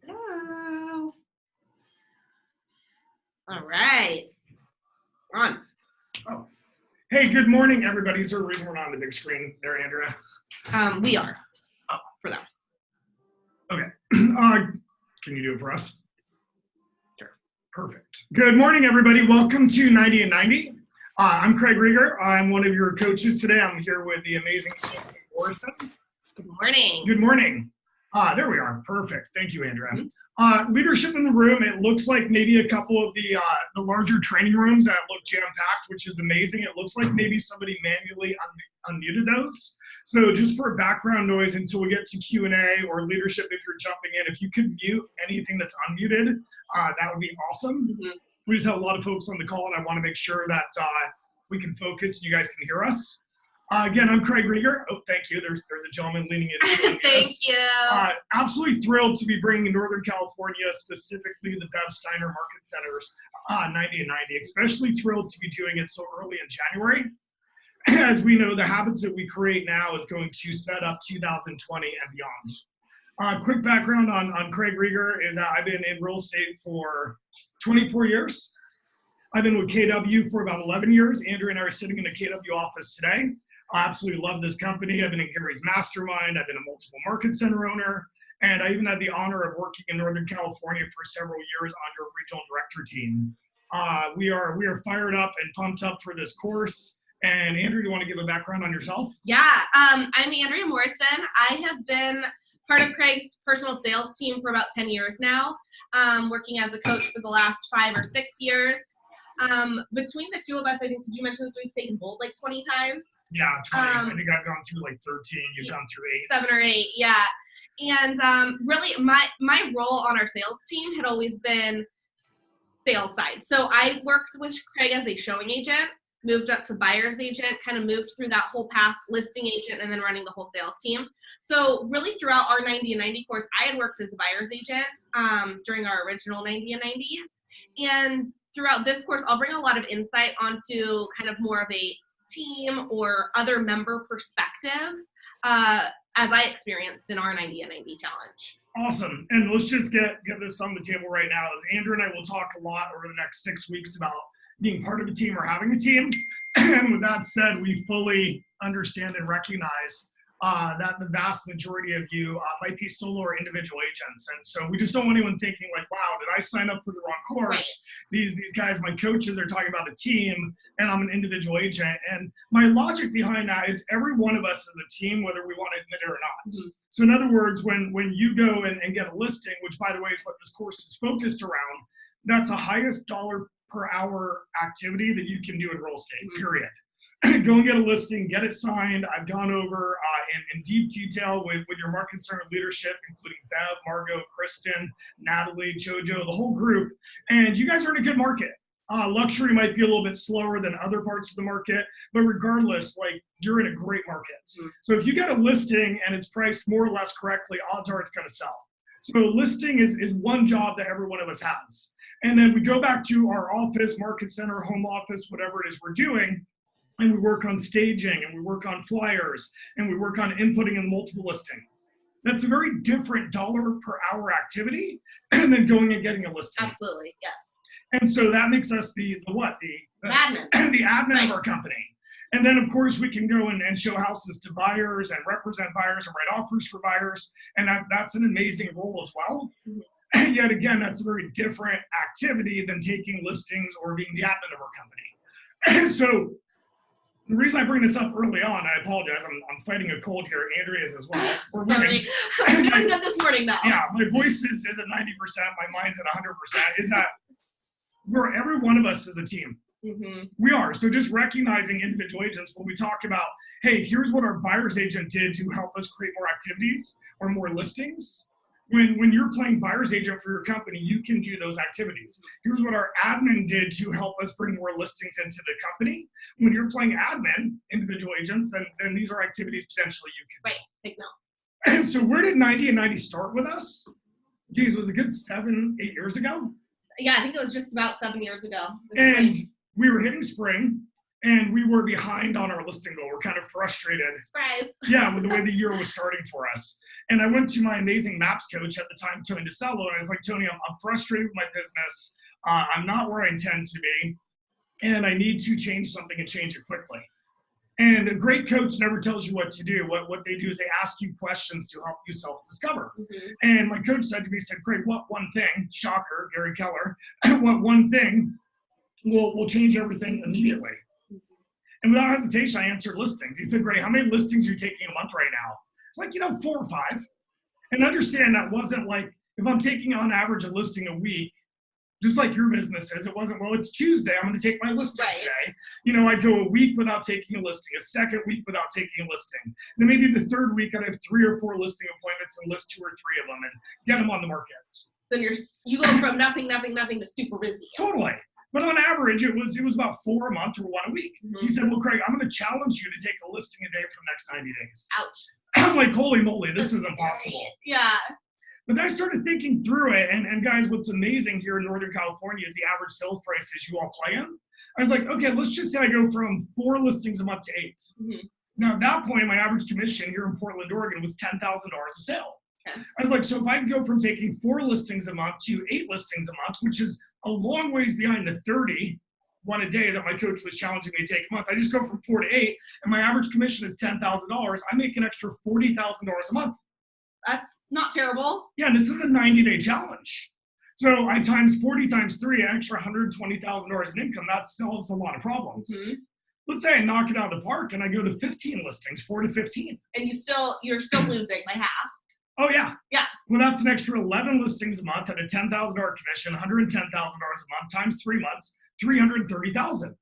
Hello. All right. On. Oh. Hey, good morning, everybody. Is there a reason we're not on the big screen there, Andrea? We are. Oh. For that. Okay. Can you do it for us? Sure. Perfect. Good morning, everybody. Welcome to 90 and 90. I'm Craig Rieger. I'm one of your coaches today. I'm here with the amazing Anthony Morrison. Good morning. Good morning. There we are. Perfect. Thank you, Andrea. Mm-hmm. Leadership in the room. It looks like maybe a couple of the larger training rooms that look jam-packed, which is amazing. It looks like maybe somebody manually unmuted those. So just for background noise until we get to Q&A or leadership, if you're jumping in, if you could mute anything that's unmuted, that would be awesome. Mm-hmm. We just have a lot of folks on the call, and I want to make sure that we can focus and you guys can hear us. Again, I'm Craig Rieger. Oh, thank you. There's a gentleman leaning in. Thank you. Absolutely thrilled to be bringing Northern California, specifically the Bev Steiner Market Centers, 90 and 90. Especially thrilled to be doing it so early in January. As we know, the habits that we create now is going to set up 2020 and beyond. Quick background on Craig Rieger is that I've been in real estate for 24 years. I've been with KW for about 11 years. Andrew and I are sitting in the KW office today. I absolutely love this company. I've been in Gary's mastermind. I've been a multiple market center owner. And I even had the honor of working in Northern California for several years on your regional director team. We are fired up and pumped up for this course. And Andrew, do you want to give a background on yourself? Yeah, I'm Andrea Morrison. I have been part of Craig's personal sales team for about 10 years now, working as a coach for the last 5 or 6 years. Between the two of us, I think, did you mention this, we've taken Bold like 20 times? Yeah, 20. I think I've gone through like 13. You've gone through 8. 7 or 8, yeah. And really, my role on our sales team had always been sales side. So I worked with Craig as a showing agent, moved up to buyer's agent, kind of moved through that whole path, listing agent, and then running the whole sales team. So really throughout our 90 and 90 course, I had worked as a buyer's agent during our original 90 and 90. And throughout this course, I'll bring a lot of insight onto kind of more of a team or other member perspective as I experienced in our 90 and 90 challenge. Awesome. And let's just get this on the table right now. As Andrew and I will talk a lot over the next 6 weeks about being part of a team or having a team. And with that said, we fully understand and recognize that the vast majority of you might be solo or individual agents. And so we just don't want anyone thinking like, wow, did I sign up for the wrong course? Right. These guys, my coaches, are talking about a team and I'm an individual agent. And my logic behind that is every one of us is a team, whether we want to admit it or not. Mm-hmm. So in other words, when you go and get a listing, which by the way is what this course is focused around, that's the highest dollar per hour activity that you can do in real estate, mm-hmm. period. Go and get a listing, get it signed. I've gone over in deep detail with your market center leadership, including Bev, Margot, Kristen, Natalie, Jojo, the whole group. And you guys are in a good market. Luxury might be a little bit slower than other parts of the market, but regardless, like you're in a great market. Mm-hmm. So if you get a listing and it's priced more or less correctly, odds are it's going to sell. So listing is one job that every one of us has. And then we go back to our office, market center, home office, whatever it is we're doing. And we work on staging, and we work on flyers, and we work on inputting in multiple listing. That's a very different dollar per hour activity than going and getting a listing. Absolutely, yes. And so that makes us the what? The admin. The admin right. of our company. And then, of course, we can go and show houses to buyers and represent buyers and write offers for buyers. And that's an amazing role as well. Mm-hmm. Yet again, that's a very different activity than taking listings or being the admin of our company. So The reason I bring this up early on, I apologize, I'm fighting a cold here. Andrea is as well. We're Sorry. I'm doing good this morning, though. Yeah, my voice is at 90%, my mind's at 100%. Is that every one of us is a team. Mm-hmm. We are. So just recognizing individual agents when we talk about, hey, here's what our buyer's agent did to help us create more activities or more listings. When you're playing buyer's agent for your company, you can do those activities. Here's what our admin did to help us bring more listings into the company. When you're playing admin, individual agents, then these are activities potentially you can do. Right, take note. So where did 90 and 90 start with us? Geez, was it a good 7-8 years ago? Yeah, I think it was just about 7 years ago. And we were hitting spring, and we were behind on our listing goal. We're kind of frustrated. Surprise. Yeah, with the way the year was starting for us. And I went to my amazing maps coach at the time, Tony DeCello, and I was like, Tony, I'm frustrated with my business. I'm not where I intend to be, and I need to change something and change it quickly. And a great coach never tells you what to do. What they do is they ask you questions to help you self-discover. Mm-hmm. And my coach said to me, Craig, what one thing, shocker, Gary Keller, what one thing will change everything immediately? And without hesitation, I answered listings. He said, Ray, how many listings are you taking a month right now? It's like, 4 or 5. And understand that wasn't like, if I'm taking on average a listing a week, just like your business is, it wasn't, well, it's Tuesday, I'm going to take my listing today. I'd go a week without taking a listing, a second week without taking a listing. Then maybe the third week, I'd have 3 or 4 listing appointments and list 2 or 3 of them and get them on the markets. Then you go from nothing to super busy. Totally. But on average, it was about 4 a month or 1 a week. Mm-hmm. He said, well, Craig, I'm going to challenge you to take a listing a day for the next 90 days. Ouch. I'm like, holy moly, this is impossible. Yeah. But then I started thinking through it, and guys, what's amazing here in Northern California is the average sales prices you all play in. I was like, okay, let's just say I go from 4 listings a month to 8. Mm-hmm. Now, at that point, my average commission here in Portland, Oregon was $10,000 a sale. Okay. I was like, so if I can go from taking 4 listings a month to 8 listings a month, which is a long ways behind the 30 one a day that my coach was challenging me to take a month. I just go from 4 to 8, and my average commission is $10,000. I make an extra $40,000 a month. That's not terrible. Yeah, this is a 90-day challenge. So I times 40 times 3, an extra $120,000 in income. That solves a lot of problems. Mm-hmm. Let's say I knock it out of the park and I go to 15 listings, 4 to 15. And you're still losing by half. Oh, yeah. Yeah. Well, that's an extra 11 listings a month at a $10,000 commission, $110,000 a month, times 3 months, $330,000.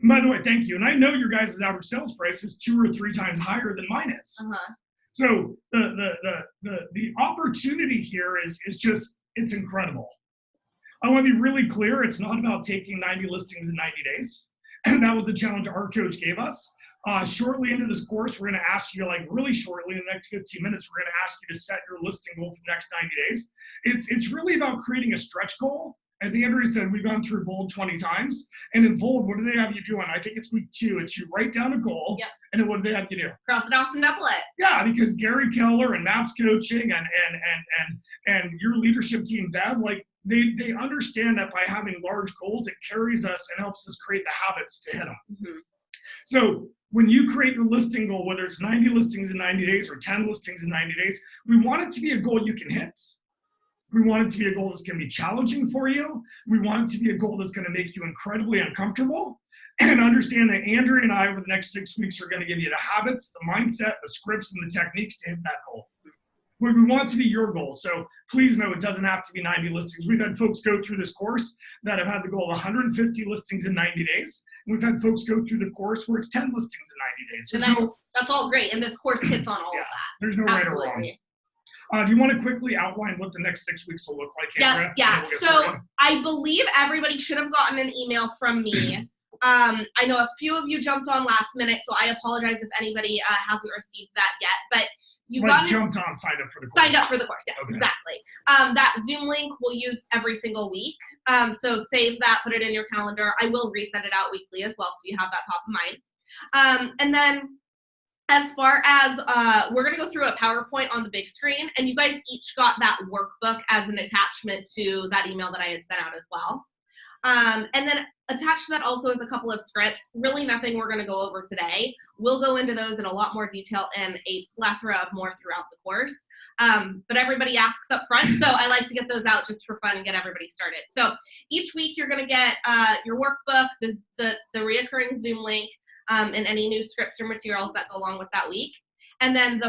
By the way, thank you. And I know your guys' average sales price is 2 or 3 times higher than mine is. Uh-huh. So the opportunity here is just, it's incredible. I want to be really clear. It's not about taking 90 listings in 90 days. And that was the challenge our coach gave us. Shortly into this course, we're going to ask you, really shortly, in the next 15 minutes, we're going to ask you to set your listing goal for the next 90 days. It's really about creating a stretch goal. As Andrea said, we've gone through Bold 20 times. And in Bold, what do they have you doing? I think it's week 2. It's you write down a goal. Yep. And then what do they have you do? Cross it off and double it. Yeah, because Gary Keller and Maps Coaching and your leadership team, Bev, they understand that by having large goals, it carries us and helps us create the habits to hit them. Mm-hmm. So when you create your listing goal, whether it's 90 listings in 90 days or 10 listings in 90 days, we want it to be a goal you can hit. We want it to be a goal that's going to be challenging for you. We want it to be a goal that's going to make you incredibly uncomfortable. And understand that Andrea and I, over the next 6 weeks, are going to give you the habits, the mindset, the scripts, and the techniques to hit that goal. We want it to be your goal. So please know it doesn't have to be 90 listings. We've had folks go through this course that have had the goal of 150 listings in 90 days. And we've had folks go through the course where it's 10 listings in 90 days. And that's all great. And this course hits on all of that. There's no right or wrong. Do you want to quickly outline what the next 6 weeks will look like, Andrea? Yeah. So I believe everybody should have gotten an email from me. I know a few of you jumped on last minute, so I apologize if anybody hasn't received that yet. But jumped on, signed up for the course. Signed up for the course, yes, okay. Exactly. That Zoom link we'll use every single week. So save that, put it in your calendar. I will reset it out weekly as well, so you have that top of mind. And then as far as, we're going to go through a PowerPoint on the big screen, and you guys each got that workbook as an attachment to that email that I had sent out as well. And then attached to that also is a couple of scripts, really nothing we're going to go over today. We'll go into those in a lot more detail and a plethora of more throughout the course. But everybody asks up front, so I like to get those out just for fun and get everybody started. So each week you're going to get your workbook, the reoccurring Zoom link, and any new scripts or materials that go along with that week. And then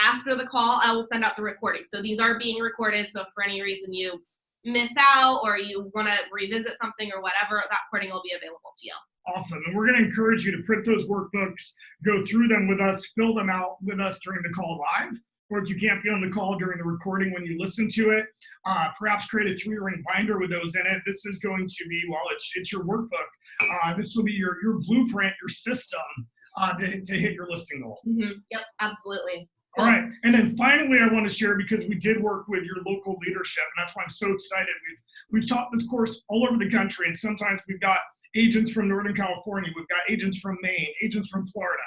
after the call, I will send out the recording. So these are being recorded. So if for any reason you miss out or you want to revisit something or whatever, that recording will be available to you. Awesome. And we're going to encourage you to print those workbooks, go through them with us, fill them out with us during the call live. Or if you can't be on the call during the recording when you listen to it, perhaps create a 3-ring binder with those in it. This is going to be, well, it's your workbook. This will be your blueprint, your system to hit your listing goal. Mm-hmm. Yep, absolutely. All right. And then finally, I want to share, because we did work with your local leadership, and that's why I'm so excited. We've taught this course all over the country, and sometimes we've got agents from Northern California, we've got agents from Maine, agents from Florida.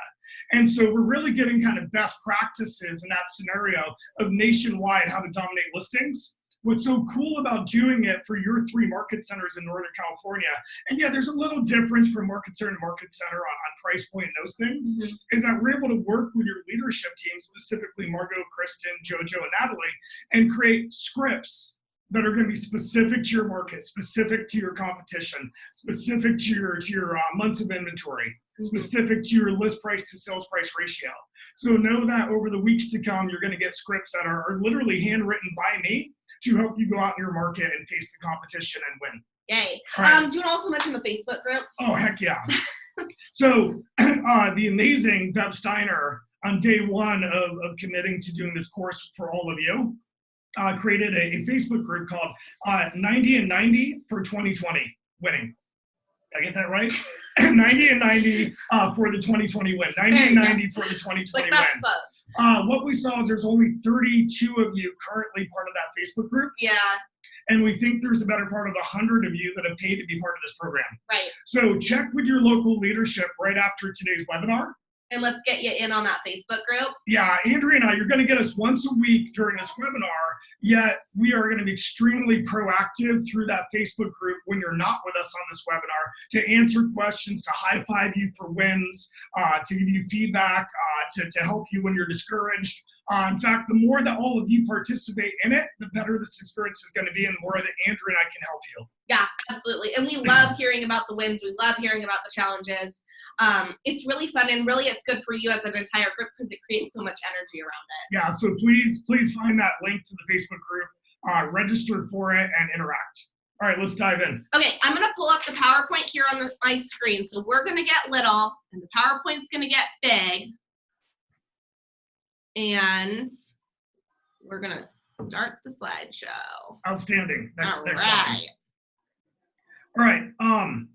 And so we're really getting kind of best practices in that scenario of nationwide how to dominate listings. What's so cool about doing it for your 3 market centers in Northern California, and yeah, there's a little difference from market center to market center on price point and those things, is that we're able to work with your leadership team, specifically Margot, Kristen, JoJo, and Natalie, and create scripts that are going to be specific to your market, specific to your competition, specific to your months of inventory, specific to your list price to sales price ratio. So know that over the weeks to come, you're going to get scripts that are literally handwritten by me to help you go out in your market and face the competition and win. Yay. Right. Do you want to also mention the Facebook group? Oh, heck yeah. So the amazing Bev Steiner, on day 1 of committing to doing this course for all of you, created a Facebook group called 90 and 90 for 2020 winning. Did I get that right? 90 and 90 for the 2020 win. 90 and 90 for the 2020 win. What we saw is there's only 32 of you currently part of that Facebook group. Yeah. And we think there's a better part of 100 of you that have paid to be part of this program. Right. So check with your local leadership right after today's webinar. And let's get you in on that Facebook group. Yeah, Andrea and I, you're going to get us once a week during this webinar, yet we are going to be extremely proactive through that Facebook group when you're not with us on this webinar to answer questions, to high-five you for wins, to give you feedback, to help you when you're discouraged. In fact, the more that all of you participate in it, the better this experience is going to be, and the more that Andrea and I can help you. Yeah, absolutely. And we love hearing about the wins. We love hearing about the challenges. It's really fun, and really it's good for you as an entire group because it creates so much energy around it. Yeah, so please find that link to the Facebook group, register for it, and interact. All right, let's dive in. Okay, I'm going to pull up the PowerPoint here on my screen. So we're going to get little, and the PowerPoint's going to get big. And we're going to start the slideshow. Outstanding. Next right. slide. All right.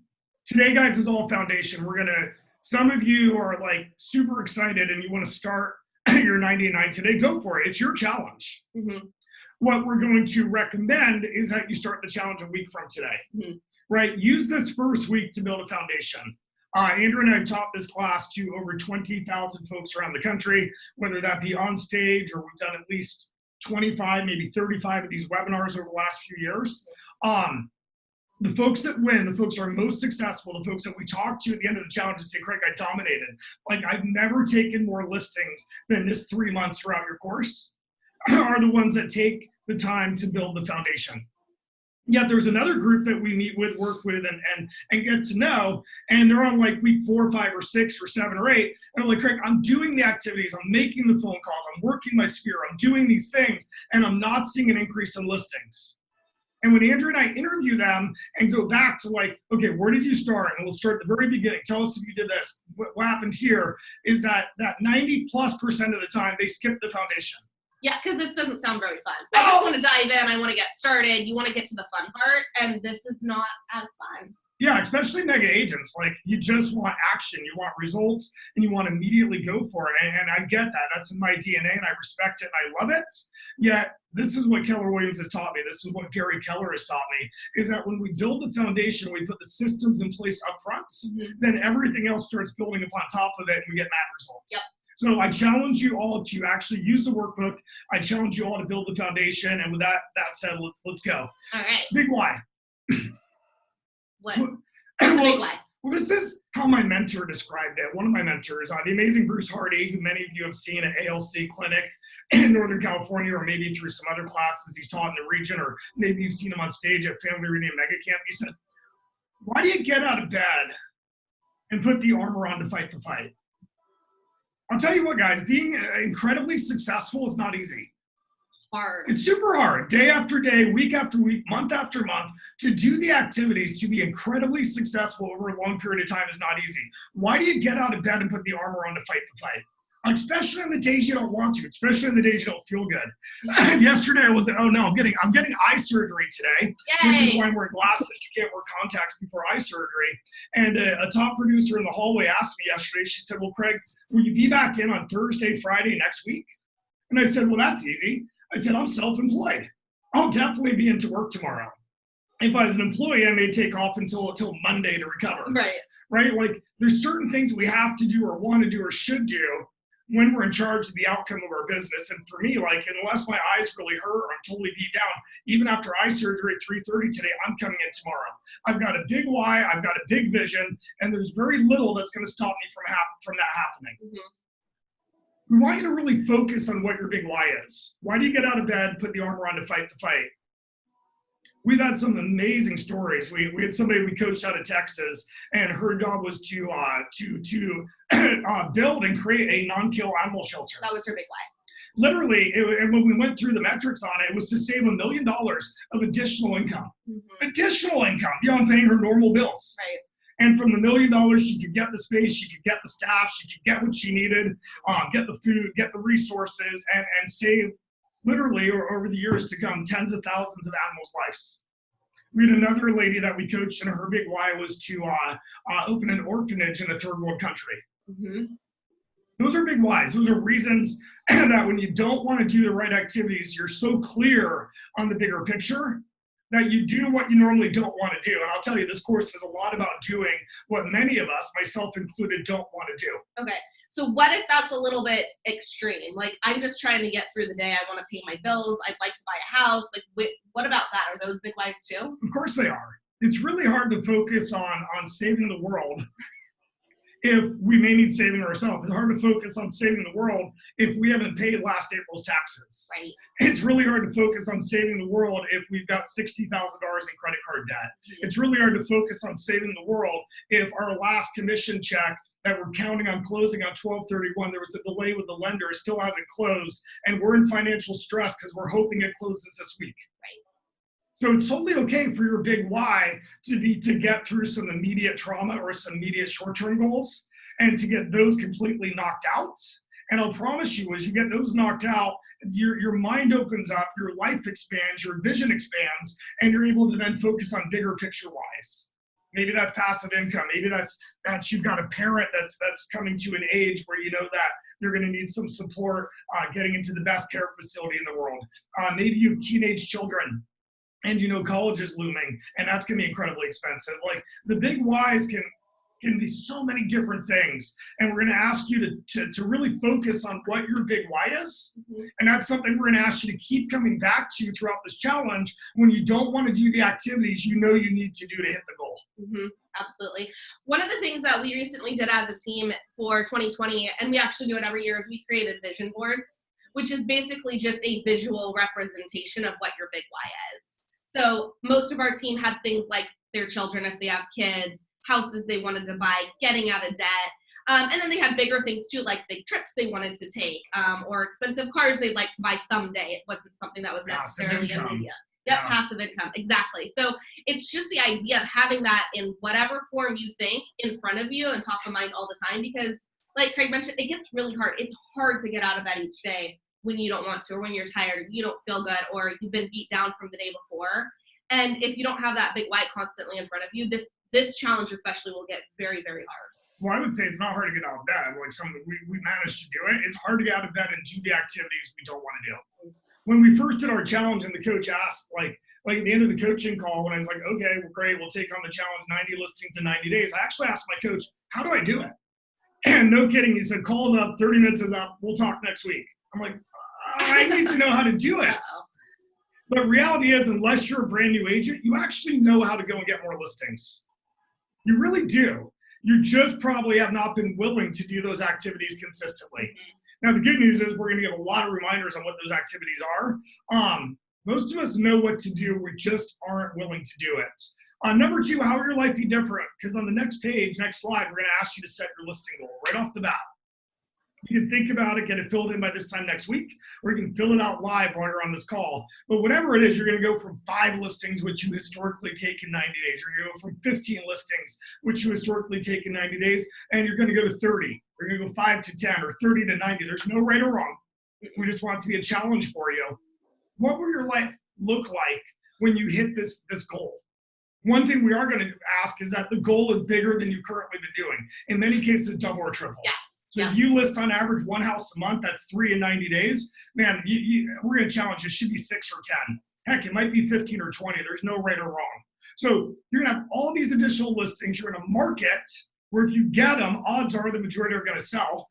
Today, guys, is all foundation. Some of you are like super excited and you want to start your 90 and 9 today. Go for it. It's your challenge. Mm-hmm. What we're going to recommend is that you start the challenge a week from today. Mm-hmm. Right? Use this first week to build a foundation. Andrew and I have taught this class to over 20,000 folks around the country, whether that be on stage or we've done at least 25, maybe 35 of these webinars over the last few years. The folks that win, the folks that are most successful, the folks that we talk to at the end of the challenge and say, Craig, I dominated. Like, I've never taken more listings than this 3 months throughout your course, are the ones that take the time to build the foundation. Yet there's another group that we meet with, work with, and get to know, and they're on like week 4, 5, or 6, or 7, or 8, and I'm like, Craig, I'm doing the activities, I'm making the phone calls, I'm working my sphere, I'm doing these things, and I'm not seeing an increase in listings. And when Andrew and I interview them and go back to like, okay, where did you start? And we'll start at the very beginning. Tell us if you did this. What happened here is that 90+% of the time they skip the foundation. Yeah, because it doesn't sound very fun. I just want to dive in. I want to get started. You want to get to the fun part, and this is not as fun. Yeah, especially mega agents. Like, you just want action. You want results, and you want to immediately go for it. And I get that. That's in my DNA, and I respect it, and I love it. Yet, this is what Keller Williams has taught me. This is what Gary Keller has taught me, is that when we build the foundation, we put the systems in place up front, then everything else starts building upon top of it, and we get mad results. Yep. So I challenge you all to actually use the workbook. I challenge you all to build the foundation. And with that said, let's go. All right. Big why. What? What's the big why? Well, this is how my mentor described it. One of my mentors, the amazing Bruce Hardy, who many of you have seen at ALC Clinic in Northern California, or maybe through some other classes he's taught in the region, or maybe you've seen him on stage at Family Reunion Mega Camp. He said, why do you get out of bed and put the armor on to fight the fight. I'll tell you what, guys, being incredibly successful is not easy. Hard. It's super hard, day after day, week after week, month after month, to do the activities, to be incredibly successful over a long period of time is not easy. Why do you get out of bed and put the armor on to fight the fight? Especially on the days you don't want to, especially on the days you don't feel good. Yesterday I was, I'm getting eye surgery today, Yay. which is why I'm wearing glasses. You can't wear contacts before eye surgery. And a top producer in the hallway asked me yesterday, she said, well, Craig, will you be back in on Thursday, Friday next week? And I said, well, that's easy. I said, I'm self-employed. I'll definitely be into work tomorrow. If I was an employee, I may take off until Monday to recover. Right? Like there's certain things we have to do or want to do or should do when we're in charge of the outcome of our business. And for me, like, unless my eyes really hurt or I'm totally beat down, even after eye surgery at 3:30 today, I'm coming in tomorrow. I've got a big why, I've got a big vision, and there's very little that's going to stop me from that happening. We want you to really focus on what your big why is. Why do you get out of bed, put the armor on to fight the fight? We've had some amazing stories. We had somebody we coached out of Texas, and her job was to build and create a non-kill animal shelter. That was her big why. Literally, and when we went through the metrics on it, it was to save $1 million of additional income. Additional income beyond paying her normal bills. Right. And from the $1 million, she could get the space, she could get the staff, she could get what she needed, get the food, get the resources, and save literally, or over the years to come, tens of thousands of animals' lives. We had another lady that we coached, and her big why was to open an orphanage in a third world country. Those are big whys. Those are reasons that when you don't want to do the right activities, you're so clear on the bigger picture that you do what you normally don't want to do. And I'll tell you, this course is a lot about doing what many of us, myself included, don't want to do. Okay. So what if that's a little bit extreme? Like, I'm just trying to get through the day. I want to pay my bills. I'd like to buy a house. Like, what about that? Are those big whys too? Of course they are. It's really hard to focus on saving the world if we may need saving ourselves. It's hard to focus on saving the world if we haven't paid last April's taxes. Right. It's really hard to focus on saving the world if we've got $60,000 in credit card debt. It's really hard to focus on saving the world if our last commission check that we're counting on closing on 12/31, there was a delay with the lender, it still hasn't closed, and we're in financial stress because we're hoping it closes this week. Right. So it's totally okay for your big why to get through some immediate trauma or some immediate short-term goals and to get those completely knocked out. And I'll promise you, as you get those knocked out, your mind opens up, your life expands, your vision expands, and you're able to then focus on bigger picture whys. Maybe that's passive income. Maybe that's you've got a parent that's coming to an age where you know that they're going to need some support getting into the best care facility in the world. Maybe you have teenage children and you know college is looming and that's going to be incredibly expensive. Like the big whys can be so many different things. And we're going to ask you to really focus on what your big why is. And that's something we're going to ask you to keep coming back to throughout this challenge when you don't want to do the activities you know you need to do to hit the goal. Absolutely. One of the things that we recently did as a team for 2020, and we actually do it every year, is we created vision boards, which is basically just a visual representation of what your big why is. So most of our team had things like their children, if they have kids, houses they wanted to buy, getting out of debt. And then they had bigger things too, like big trips they wanted to take, or expensive cars they'd like to buy someday. It wasn't something that was necessarily in media. Passive income, exactly. So it's just the idea of having that in whatever form you think in front of you and top of mind all the time, because like Craig mentioned, it gets really hard. It's hard to get out of bed each day when you don't want to, or when you're tired, you don't feel good, or you've been beat down from the day before. And if you don't have that big why constantly in front of you, this challenge especially will get very, very hard. Well, I would say it's not hard to get out of bed. Like we managed to do it. It's hard to get out of bed and do the activities we don't want to do. When we first did our challenge and the coach asked, like at the end of the coaching call, when I was like, okay, well, great, we'll take on the challenge 90 listings in 90 days. I actually asked my coach, how do I do it? And no kidding, he said, call's up, 30 minutes is up, we'll talk next week. I'm like, I need to know how to do it. But reality is, unless you're a brand new agent, you actually know how to go and get more listings. You really do. You just probably have not been willing to do those activities consistently. Now, the good news is we're going to give a lot of reminders on what those activities are. Most of us know what to do. We just aren't willing to do it. Number two, how will your life be different? Because on the next page, next slide, we're going to ask you to set your listing goal right off the bat. You can think about it, get it filled in by this time next week, or you can fill it out live while you're on this call. But whatever it is, you're going to go from 5 listings, which you historically take in 90 days. You're going to go from 15 listings, which you historically take in 90 days, and you're going to go to 30. You're going to go 5 to 10 or 30 to 90. There's no right or wrong. We just want it to be a challenge for you. What will your life look like when you hit this goal? One thing we are going to ask is that the goal is bigger than you've currently been doing. In many cases, double or triple. Yes. So if you list on average 1 house a month, that's 3 in 90 days. Man, we're going to challenge. It should be 6 or 10. Heck, it might be 15 or 20. There's no right or wrong. So you're going to have all these additional listings. You're going to market where if you get them, odds are the majority are going to sell.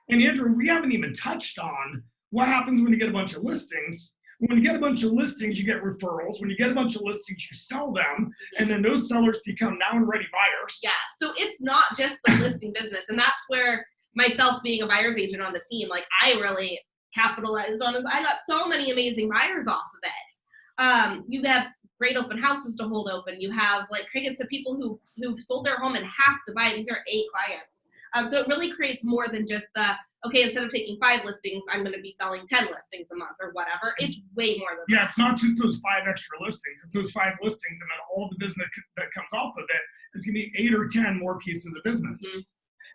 And Andrew, we haven't even touched on what happens when you get a bunch of listings. When you get a bunch of listings, you get referrals. When you get a bunch of listings, you sell them, and then those sellers become now and ready buyers. Yeah, so it's not just the listing business, and that's where myself being a buyer's agent on the team, like I really capitalized on is I got so many amazing buyers off of it. You have great open houses to hold open. You have, like Craig had said, people who sold their home and have to buy. These are A clients. So it really creates more than just the, okay, instead of taking 5 listings, I'm going to be selling 10 listings a month or whatever. It's way more than that. Yeah, it's not just those 5 extra listings. It's those 5 listings, and then all the business that comes off of it is going to be 8 or 10 more pieces of business. Mm-hmm.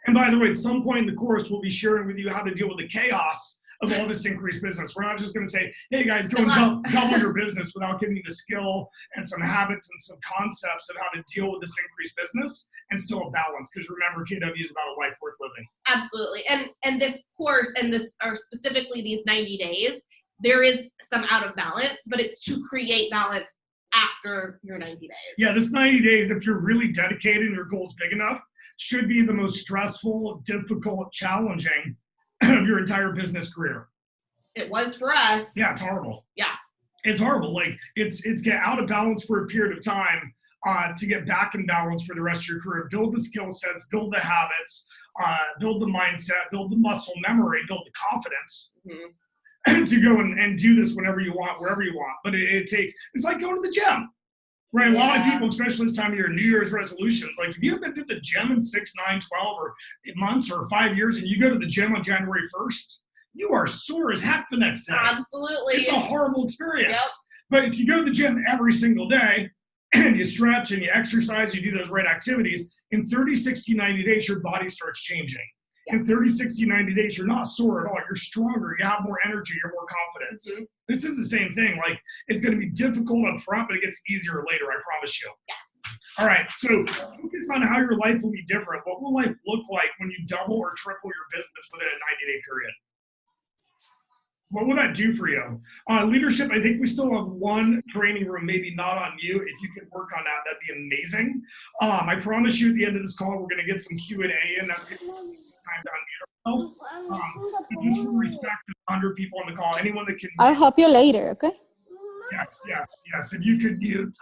And by the way, at some point in the course, we'll be sharing with you how to deal with the chaos of all this increased business. We're not just going to say, hey guys, go and double your business without giving you the skill and some habits and some concepts of how to deal with this increased business and still a balance. Because remember, KW is about a life worth living. Absolutely. And this course and this are specifically these 90 days, there is some out of balance, but it's to create balance after your 90 days. Yeah, this 90 days, if you're really dedicated and your goal is big enough, should be the most stressful, difficult, challenging of your entire business career. It was for us. Yeah, it's horrible. Yeah. It's horrible. Like it's get out of balance for a period of time to get back in balance for the rest of your career. Build the skill sets, build the habits, build the mindset, build the muscle memory, build the confidence to go and do this whenever you want, wherever you want. But it takes, it's like going to the gym. Right, a lot of people, especially this time of year, New Year's resolutions, like if you haven't been to the gym in 6, 9, 12 or 8 months or 5 years and you go to the gym on January 1st, you are sore as heck the next day. Absolutely. It's a horrible experience. Yep. But if you go to the gym every single day and you stretch and you exercise, you do those right activities, in 30, 60, 90 days, your body starts changing. In 30, 60, 90 days, you're not sore at all. You're stronger. You have more energy. You're more confident. Mm-hmm. This is the same thing. Like, it's going to be difficult up front, but it gets easier later, I promise you. Yes. All right, so focus on how your life will be different. What will life look like when you double or triple your business within a 90-day period? What will that do for you? Leadership, I think we still have 1 training room, maybe not on you. If you could work on that, that'd be amazing. I promise you at the end of this call, we're going to get some Q&A, and that's going to be time to unmute ourselves. Just respect the 100 people on the call. Anyone that can. I'll help you later, okay? Yes. If you could mute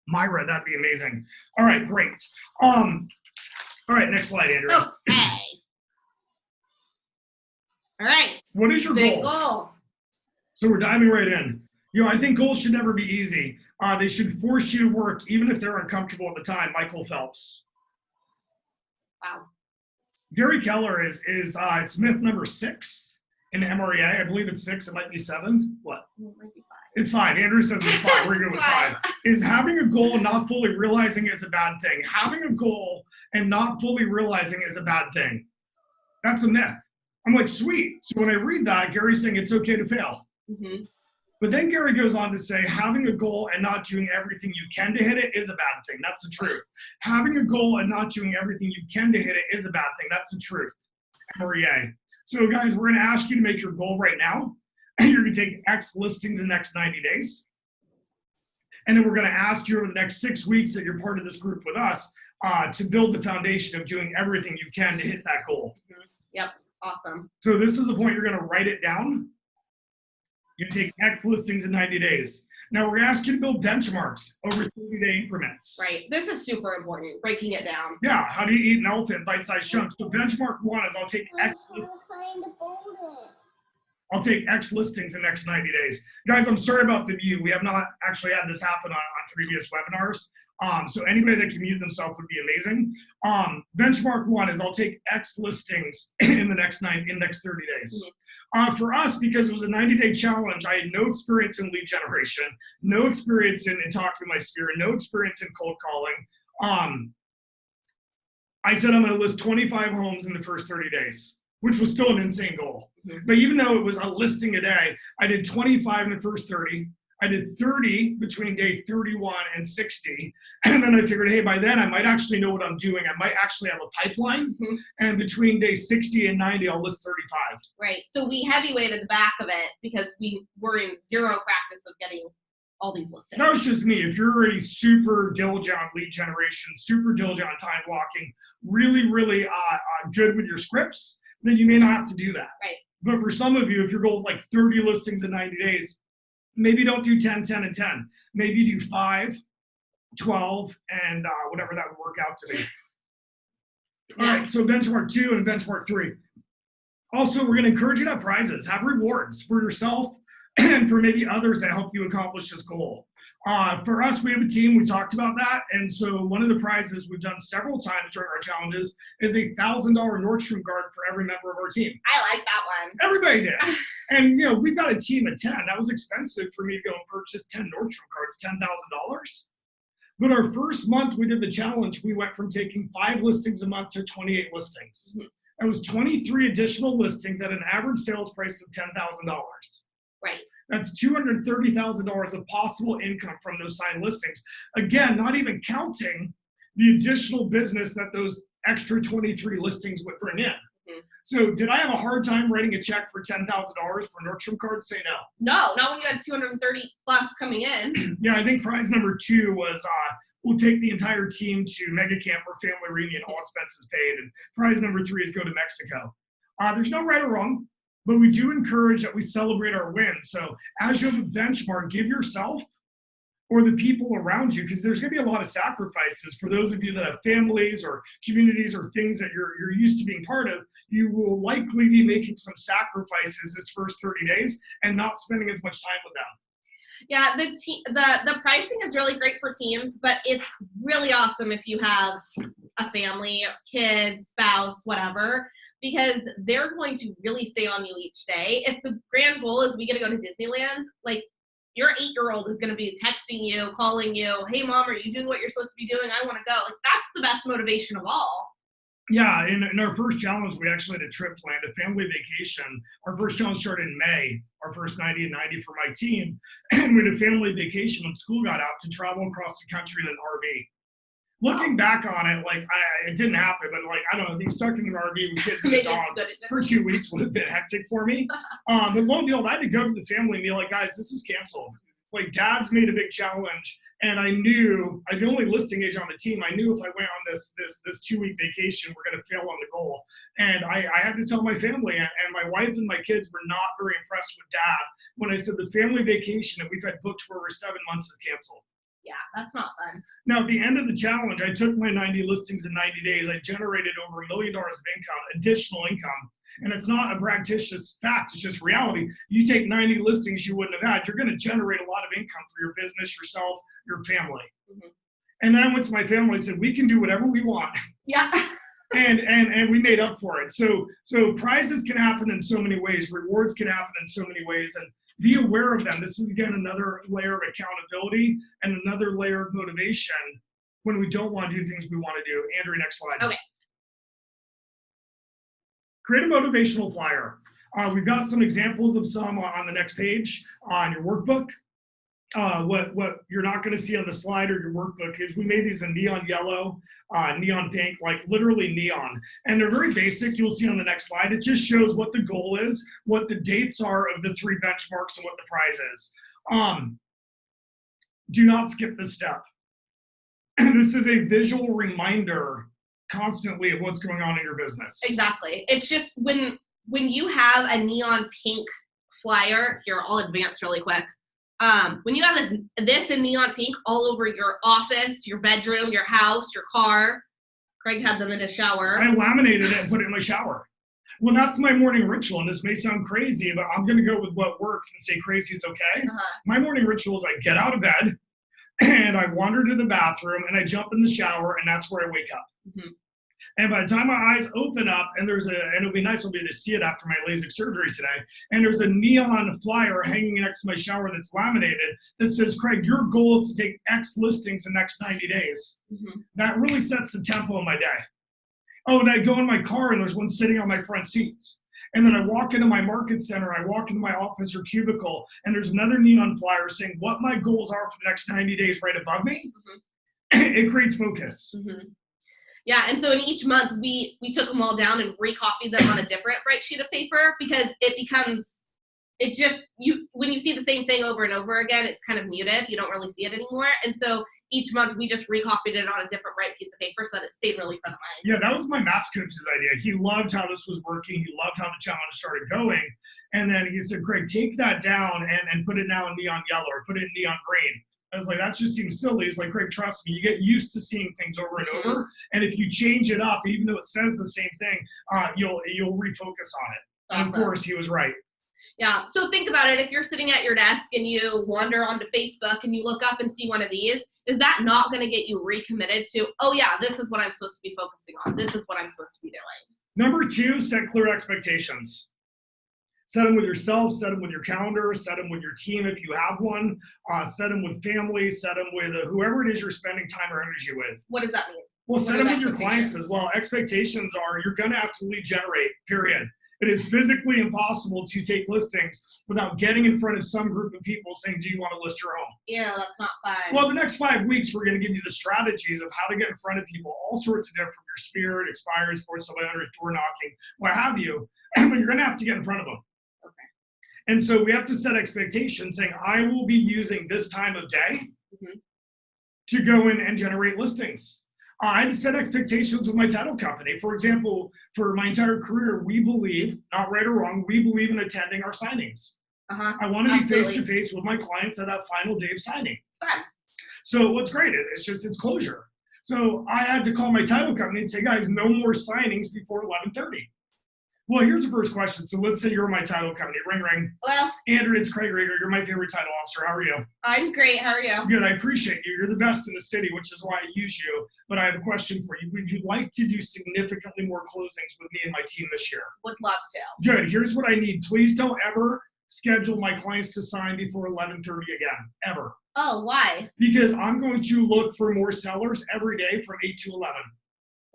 Myra, that'd be amazing. All right, great. All right, next slide, Andrew. Okay. All right. What is your goal? So we're diving right in. I think goals should never be easy. They should force you to work, even if they're uncomfortable at the time. Michael Phelps. Wow. Gary Keller is it's myth number 6 in MREA. I believe it's 6. It might be 7. What? It might be 5. It's 5. Andrew says it's 5. We're good with 5. Is having a goal and not fully realizing is a bad thing. Having a goal and not fully realizing is a bad thing. That's a myth. I'm like, sweet. So when I read that, Gary's saying it's okay to fail. Mm-hmm. But then Gary goes on to say, having a goal and not doing everything you can to hit it is a bad thing. That's the truth. Having a goal and not doing everything you can to hit it is a bad thing. That's the truth. MREA. So guys, we're going to ask you to make your goal right now. You're going to take X listings in the next 90 days. And then we're going to ask you over the next 6 weeks that you're part of this group with us to build the foundation of doing everything you can to hit that goal. Mm-hmm. Yep. Awesome. So this is the point you're going to write it down. You take X listings in 90 days. Now we're going to ask you to build benchmarks over 30-day increments. Right. This is super important, breaking it down. Yeah. How do you eat an elephant? Bite-sized chunks. So benchmark 1 is I'll take X listings. I'll take X listings in the next 90 days. Guys, I'm sorry about the view. We have not actually had this happen on previous webinars. So anybody that can mute themselves would be amazing. Benchmark 1 is I'll take X listings in the next 30 days. For us, because it was a 90-day challenge, I had no experience in lead generation, no experience in talking to my sphere, no experience in cold calling. I said I'm going to list 25 homes in the first 30 days, which was still an insane goal. But even though it was a listing a day, I did 25 in the first 30. I did 30 between day 31 and 60. And then I figured, hey, by then I might actually know what I'm doing. I might actually have a pipeline. And between day 60 and 90, I'll list 35. Right. So we heavyweighted the back of it because we were in zero practice of getting all these listings. That was just me. If you're already super diligent on lead generation, super diligent on time blocking, really, really good with your scripts, then you may not have to do that. Right. But for some of you, if your goal is like 30 listings in 90 days, maybe don't do 10, 10, and 10. Maybe do 5, 12, and whatever that would work out to be. All right, so benchmark 2 and benchmark 3. Also, we're going to encourage you to have prizes, have rewards for yourself and for maybe others that help you accomplish this goal. For us, we have a team. We talked about that. And so one of the prizes we've done several times during our challenges is a $1,000 Nordstrom card for every member of our team. I like that one. Everybody did. And, we've got a team of 10. That was expensive for me to go and purchase 10 Nordstrom cards, $10,000. But our first month we did the challenge, we went from taking 5 listings a month to 28 listings. That was 23 additional listings at an average sales price of $10,000. Right. That's $230,000 of possible income from those signed listings. Again, not even counting the additional business that those extra 23 listings would bring in. So did I have a hard time writing a check for $10,000 for Nordstrom cards? Say no. No, not when you had 230 plus coming in. Yeah, I think prize number 2 was we'll take the entire team to Mega Camp or family reunion, all expenses paid. And prize number 3 is go to Mexico. There's no right or wrong, but we do encourage that we celebrate our wins. So as you have a benchmark, give yourself or the people around you, because there's going to be a lot of sacrifices for those of you that have families or communities or things that you're used to being part of. You will likely be making some sacrifices this first 30 days and not spending as much time with them. Yeah, the pricing is really great for teams, but it's really awesome if you have a family, kids, spouse, whatever, because they're going to really stay on you each day. If the grand goal is we get to go to Disneyland, like, your 8-year-old is going to be texting you, calling you, hey, Mom, are you doing what you're supposed to be doing? I want to go. Like, that's the best motivation of all. Yeah, in our first challenge, we actually had a trip planned, a family vacation. Our first challenge started in May, our first 90 and 90 for my team. And we had a family vacation when school got out to travel across the country in an RV. Looking back on it, like, it didn't happen, but, like, I don't know, being stuck in an RV with kids and a dog for 2 weeks would have been hectic for me. But lo and behold, I had to go to the family and be like, guys, this is canceled. Like, Dad's made a big challenge, and I knew, I was the only listing agent on the team, I knew if I went on this 2-week vacation, we're going to fail on the goal. And I had to tell my family, and my wife and my kids were not very impressed with Dad when I said the family vacation that we've had booked for over 7 months is canceled. Yeah, that's not fun. Now, at the end of the challenge, I took my 90 listings in 90 days. I generated over $1 million of income, additional income. And it's not a braggadocious fact, it's just reality. You take 90 listings you wouldn't have had, you're going to generate a lot of income for your business, yourself, your family. And then I went to my family and said, we can do whatever we want. Yeah. and we made up for it. So prizes can happen in so many ways. Rewards can happen in so many ways. And be aware of them. This is, again, another layer of accountability and another layer of motivation when we don't want to do things we want to do. Andrew, next slide. Okay. Create a motivational flyer. We've got some examples of some on the next page on your workbook. What you're not going to see on the slide or your workbook is we made these in neon yellow, neon pink, like literally neon. And they're very basic. You'll see on the next slide. It just shows what the goal is, what the dates are of the 3 benchmarks, and what the prize is. Do not skip this step. This is a visual reminder constantly of what's going on in your business. Exactly. It's just when you have a neon pink flyer, here, I'll advance really quick. When you have this in neon pink all over your office, your bedroom, your house, your car, Craig had them in his shower. I laminated it and put it in my shower. Well, that's my morning ritual, and this may sound crazy, but I'm going to go with what works and say crazy is okay. My morning ritual is I get out of bed and I wander to the bathroom and I jump in the shower, and that's where I wake up. Mhm. And by the time my eyes open up, and it'll be nice, I'll be able to see it after my LASIK surgery today. And there's a neon flyer hanging next to my shower that's laminated that says, Craig, your goal is to take X listings in the next 90 days. Mhm. That really sets the tempo of my day. Oh, and I go in my car and there's one sitting on my front seats. And then I walk into my market center, I walk into my office or cubicle, and there's another neon flyer saying what my goals are for the next 90 days right above me. Mhm. It creates focus. Mhm. Yeah, and so in each month, we took them all down and recopied them on a different bright sheet of paper, because when you see the same thing over and over again, it's kind of muted. You don't really see it anymore. And so each month we just recopied it on a different bright piece of paper so that it stayed really front of mind. Yeah, that was my maps coach's idea. He loved how this was working. He loved how the challenge started going. And then he said, Craig, take that down and put it now in neon yellow or put it in neon green. I was like, that just seems silly. He's like, Craig, trust me, you get used to seeing things over and over. And if you change it up, even though it says the same thing, you'll refocus on it. Awesome. And of course, he was right. Yeah. So think about it. If you're sitting at your desk and you wander onto Facebook and you look up and see one of these, is that not going to get you recommitted to, oh yeah, this is what I'm supposed to be focusing on. This is what I'm supposed to be doing. Number 2, set clear expectations. Set them with yourself, set them with your calendar, set them with your team if you have one, set them with family, set them with whoever it is you're spending time or energy with. What does that mean? Well, set them with your clients as well. Expectations are you're going to have to lead generate, period. It is physically impossible to take listings without getting in front of some group of people saying, do you want to list your home? Yeah, that's not fun. Well, the next 5 weeks, we're going to give you the strategies of how to get in front of people, all sorts of different, from your spirit, expires, force somebody under, door knocking, what have you. But you're going to have to get in front of them. And so we have to set expectations saying, I will be using this time of day to go in and generate listings. I had to set expectations with my title company. For example, for my entire career, we believe, not right or wrong, we believe in attending our signings. I want to be face-to-face with my clients at that final day of signing. It's fun. So what's great, it's closure. So I had to call my title company and say, guys, no more signings before 11:30. Well, here's the first question. So let's say you're my title company. Ring, ring. Well, Andrew, it's Craig Rager. You're my favorite title officer. How are you? I'm great. How are you? Good. I appreciate you. You're the best in the city, which is why I use you. But I have a question for you. Would you like to do significantly more closings with me and my team this year? Would love to. Good. Here's what I need. Please don't ever schedule my clients to sign before 11:30 again, ever. Oh, why? Because I'm going to look for more sellers every day from 8 to 11.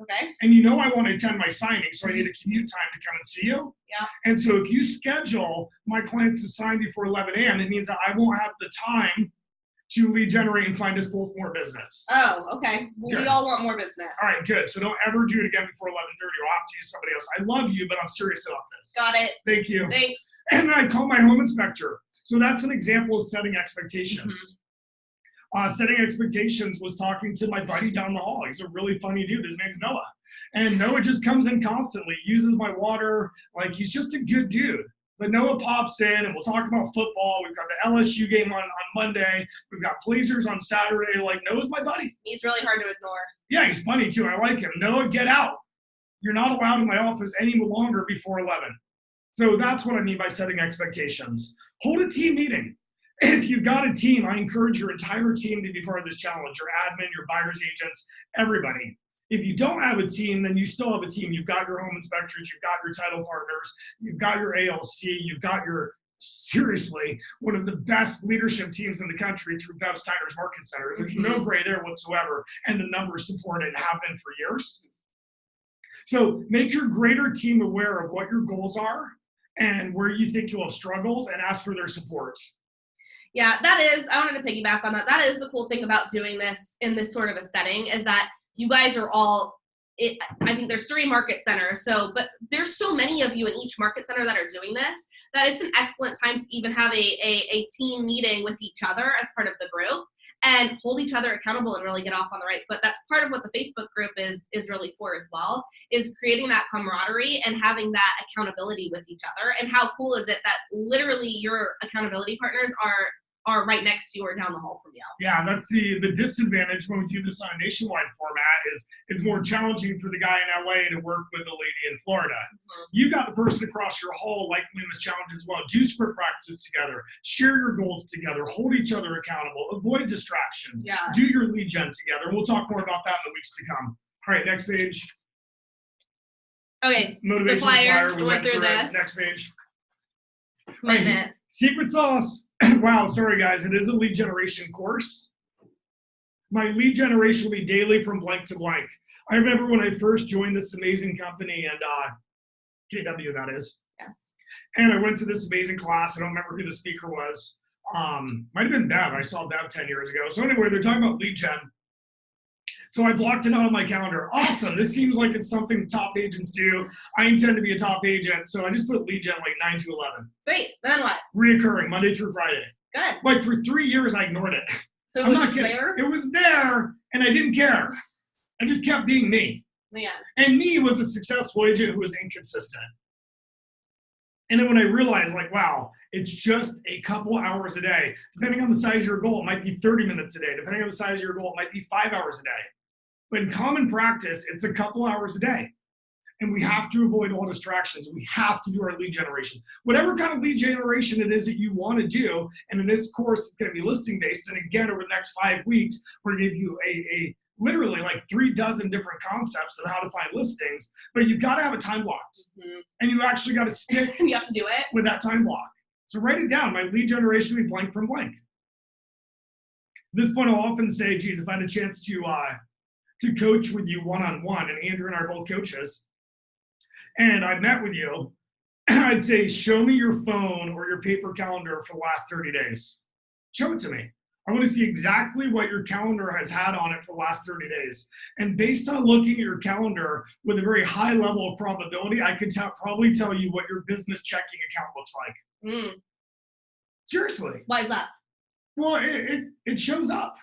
Okay. And you know I want to attend my signing, so I need a commute time to come and see you. Yeah. And so if you schedule my clients to sign before 11 a.m., it means that I won't have the time to lead generate and find us both more business. Oh, okay. Well, we all want more business. All right, good. So don't ever do it again before 11:30 or I'll have to use somebody else. I love you, but I'm serious about this. Got it. Thank you. Thanks. And then I call my home inspector. So that's an example of setting expectations. Setting expectations was talking to my buddy down the hall. He's a really funny dude. His name's Noah. And Noah just comes in constantly, uses my water. Like, he's just a good dude. But Noah pops in, and we'll talk about football. We've got the LSU game on Monday. We've got Blazers on Saturday. Like, Noah's my buddy. He's really hard to ignore. Yeah, he's funny, too. I like him. Noah, get out. You're not allowed in my office any longer before 11. So that's what I mean by setting expectations. Hold a team meeting. If you've got a team, I encourage your entire team to be part of this challenge, your admin, your buyer's agents, everybody. If you don't have a team, then you still have a team. You've got your home inspectors, you've got your title partners, you've got your ALC, you've got your, seriously, one of the best leadership teams in the country through Bev Steiner's Market Center. There's no gray there whatsoever, and the numbers support it and have been for years. So make your greater team aware of what your goals are and where you think you'll have struggles, and ask for their support. Yeah, I wanted to piggyback on that. That is the cool thing about doing this in this sort of a setting, is that you guys are all, I think there's 3 market centers, but there's so many of you in each market center that are doing this, that it's an excellent time to even have a team meeting with each other as part of the group and hold each other accountable and really get off on the right foot. That's part of what the Facebook group is really for as well, is creating that camaraderie and having that accountability with each other. And how cool is it that literally your accountability partners are are right next to you or down the hall from you. Yeah, that's the disadvantage when we do this on a nationwide format is it's more challenging for the guy in LA to work with the lady in Florida. Mm-hmm. You got the person across your hall likely in this challenge as well. Do script practice together, share your goals together, hold each other accountable, avoid distractions, do your lead gen together. We'll talk more about that in the weeks to come. All right, next page. Okay, Motivational the flyer, we went through this. Next page. Right. Secret sauce. Wow, sorry guys, it is a lead generation course. My lead generation will be daily from blank to blank. I remember when I first joined this amazing company, and KW that is. Yes. And I went to this amazing class. I don't remember who the speaker was. Might have been Bev. I saw Bev 10 years ago. So anyway, they're talking about lead gen. So I blocked it out on my calendar. Awesome. This seems like it's something top agents do. I intend to be a top agent. So I just put lead gen like 9 to 11. Sweet. Then what? Reoccurring Monday through Friday. Good. Like for 3 years, I ignored it. So it I'm was not just kidding. there? It was there and I didn't care. I just kept being me. Yeah. And me was a successful agent who was inconsistent. And then when I realized, like, wow, it's just a couple hours a day. Depending on the size of your goal, it might be 30 minutes a day. Depending on the size of your goal, it might be 5 hours a day. But in common practice, it's a couple hours a day. And we have to avoid all distractions. We have to do our lead generation. Whatever kind of lead generation it is that you want to do, and in this course, it's going to be listing based. And again, over the next 5 weeks, we're going to give you a literally like 36 different concepts of how to find listings, but you've got to have a time block. Mm-hmm. And you actually got to stick you have to do it with that time block. So write it down. My lead generation will be blank from blank. At this point, I'll often say, geez, if I had a chance to coach with you one-on-one, and Andrew and I are both coaches, and I met with you, I'd say, show me your phone or your paper calendar for the last 30 days. Show it to me. I want to see exactly what your calendar has had on it for the last 30 days. And based on looking at your calendar with a very high level of probability, I could probably tell you what your business checking account looks like. Seriously. Why is that? Well, it shows up.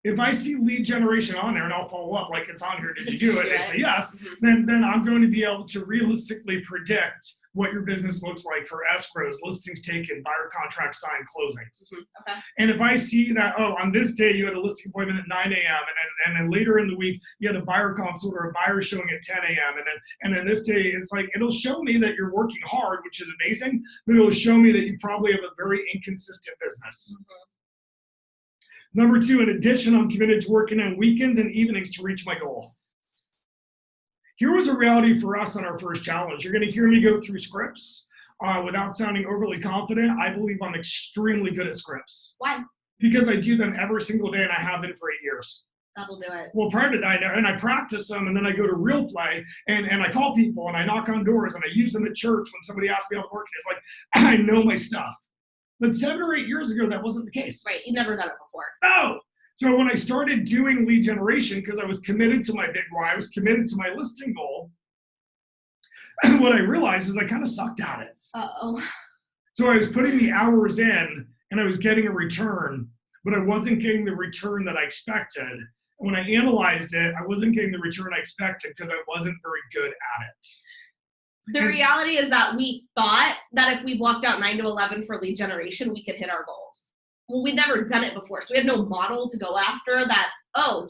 If I see lead generation on there and I'll follow up like it's on here, did you do it? And they say yes, then I'm going to be able to realistically predict what your business looks like for escrows, listings taken, buyer contract signed, closings. Okay. And if I see that, oh, on this day you had a listing appointment at 9 a.m. and then later in the week you had a buyer consult or a buyer showing at 10 a.m. And then this day it's like, it'll show me that you're working hard, which is amazing, but it'll show me that you probably have a very inconsistent business. Number 2, in addition, I'm committed to working on weekends and evenings to reach my goal. Here was a reality for us on our first challenge. You're going to hear me go through scripts without sounding overly confident. I believe I'm extremely good at scripts. Why? Because I do them every single day and I have been for 8 years. That'll do it. Well, prior to that, and I practice them, and then I go to Real Play, and I call people, and I knock on doors, and I use them at church when somebody asks me how to work. It's like, I know my stuff. But 7 or 8 years ago, that wasn't the case. Right, you've never done it before. No. So when I started doing lead generation, because I was committed to my big why, I was committed to my listing goal, what I realized is I kind of sucked at it. Uh-oh. So I was putting the hours in, and I was getting a return, but I wasn't getting the return that I expected. And when I analyzed it, I wasn't getting the return I expected because I wasn't very good at it. The reality is that we thought that if we blocked out 9 to 11 for lead generation, we could hit our goals. Well, we'd never done it before, so we had no model to go after that,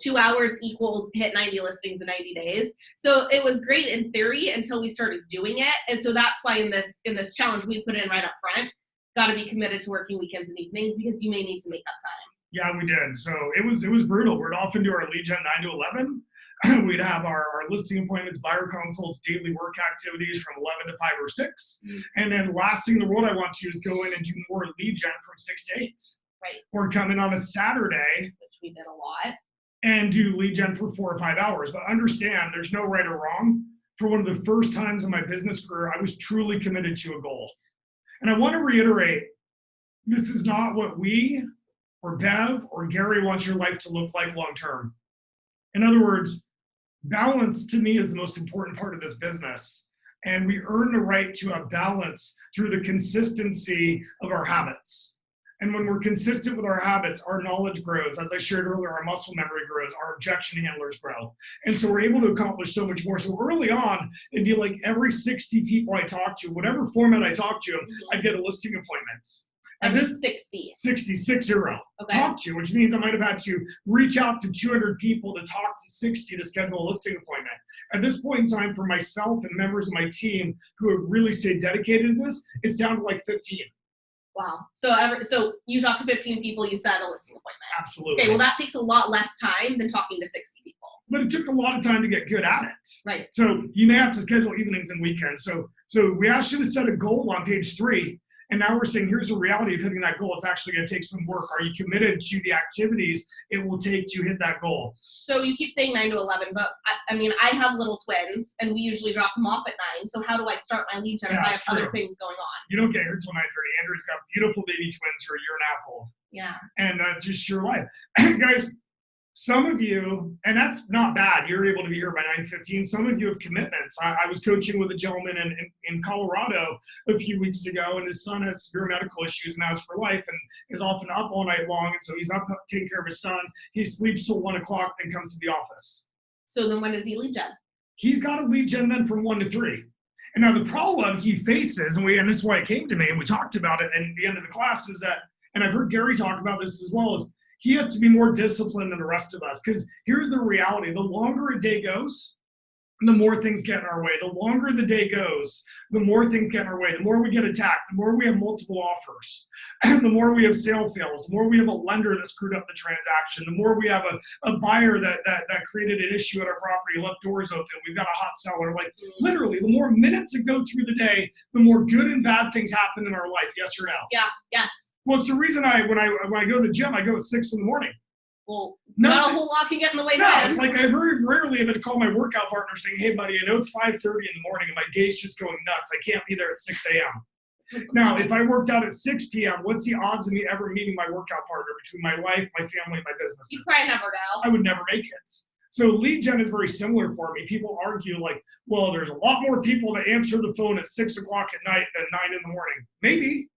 2 hours equals hit 90 listings in 90 days. So it was great in theory until we started doing it. And so that's why in this challenge we put in right up front, got to be committed to working weekends and evenings because you may need to make up time. Yeah, we did. So it was brutal. We'd often do our lead gen 9 to 11. We'd have our listing appointments, buyer consults, daily work activities from 11 to 5 or 6. And then last thing in the world I want to is go in and do more lead gen from 6 to 8. Right. Or come in on a Saturday, which we did a lot, and do lead gen for 4 or 5 hours. But understand, there's no right or wrong. For one of the first times in my business career, I was truly committed to a goal. And I want to reiterate, this is not what we or Bev or Gary wants your life to look like long term. In other words, balance to me is the most important part of this business. And we earn the right to have balance through the consistency of our habits. And when we're consistent with our habits, our knowledge grows. As I shared earlier, our muscle memory grows, our objection handlers grow. And so we're able to accomplish so much more. So early on, it'd be like every 60 people I talk to, whatever format I talk to, I'd get a listing appointment. Like this 60. 60 Okay. talk to, which means I might have had to reach out to 200 people to talk to 60 to schedule a listing appointment. At this point in time, for myself and members of my team who have really stayed dedicated to this, it's down to like 15. Wow. So you talked to 15 people, you set a listing appointment. Absolutely. Okay, well that takes a lot less time than talking to 60 people. But it took a lot of time to get good at it. Right. So you may have to schedule evenings and weekends. So we asked you to set a goal on page 3. And now we're saying, here's the reality of hitting that goal. It's actually going to take some work. Are you committed to the activities it will take to hit that goal? So you keep saying 9 to 11, but I mean, I have little twins, and we usually drop them off at 9. So how do I start my lead gen if I have other things going on? You don't get here until 9:30. Andrew's got beautiful baby twins who are a year and a half old. Yeah. And that's just your life. Guys, some of you, and that's not bad, you're able to be here by 9:15. Some of you have commitments. I was coaching with a gentleman in Colorado a few weeks ago, and his son has severe medical issues and has for life and is often up all night long. And so he's up taking care of his son. He sleeps till 1 o'clock, then comes to the office. So then when does he lead gen? He's got a lead gen then from 1 to 3. And now the problem he faces, and this is why it came to me, and we talked about it at the end of the class, is that, and I've heard Gary talk about this as well, is he has to be more disciplined than the rest of us. Because here's the reality. The longer a day goes, the more things get in our way. The longer the day goes, the more things get in our way. The more we get attacked, the more we have multiple offers, the more we have sale fails, the more we have a lender that screwed up the transaction, the more we have a buyer that created an issue at our property, left doors open, we've got a hot seller. Like literally, the more minutes that go through the day, the more good and bad things happen in our life. Yes or no? Yeah, yes. Well, it's the reason when I go to the gym, I go at 6 in the morning. Well, not a whole lot can get in the way then. It's like I very rarely have to call my workout partner saying, hey, buddy, I know it's 5:30 in the morning and my day's just going nuts. I can't be there at 6 a.m. Now, if I worked out at 6 p.m., what's the odds of me ever meeting my workout partner between my life, my family, and my business? You probably never go. I would never make it. So lead gen is very similar for me. People argue like, well, there's a lot more people that answer the phone at 6 o'clock at night than 9 in the morning. Maybe.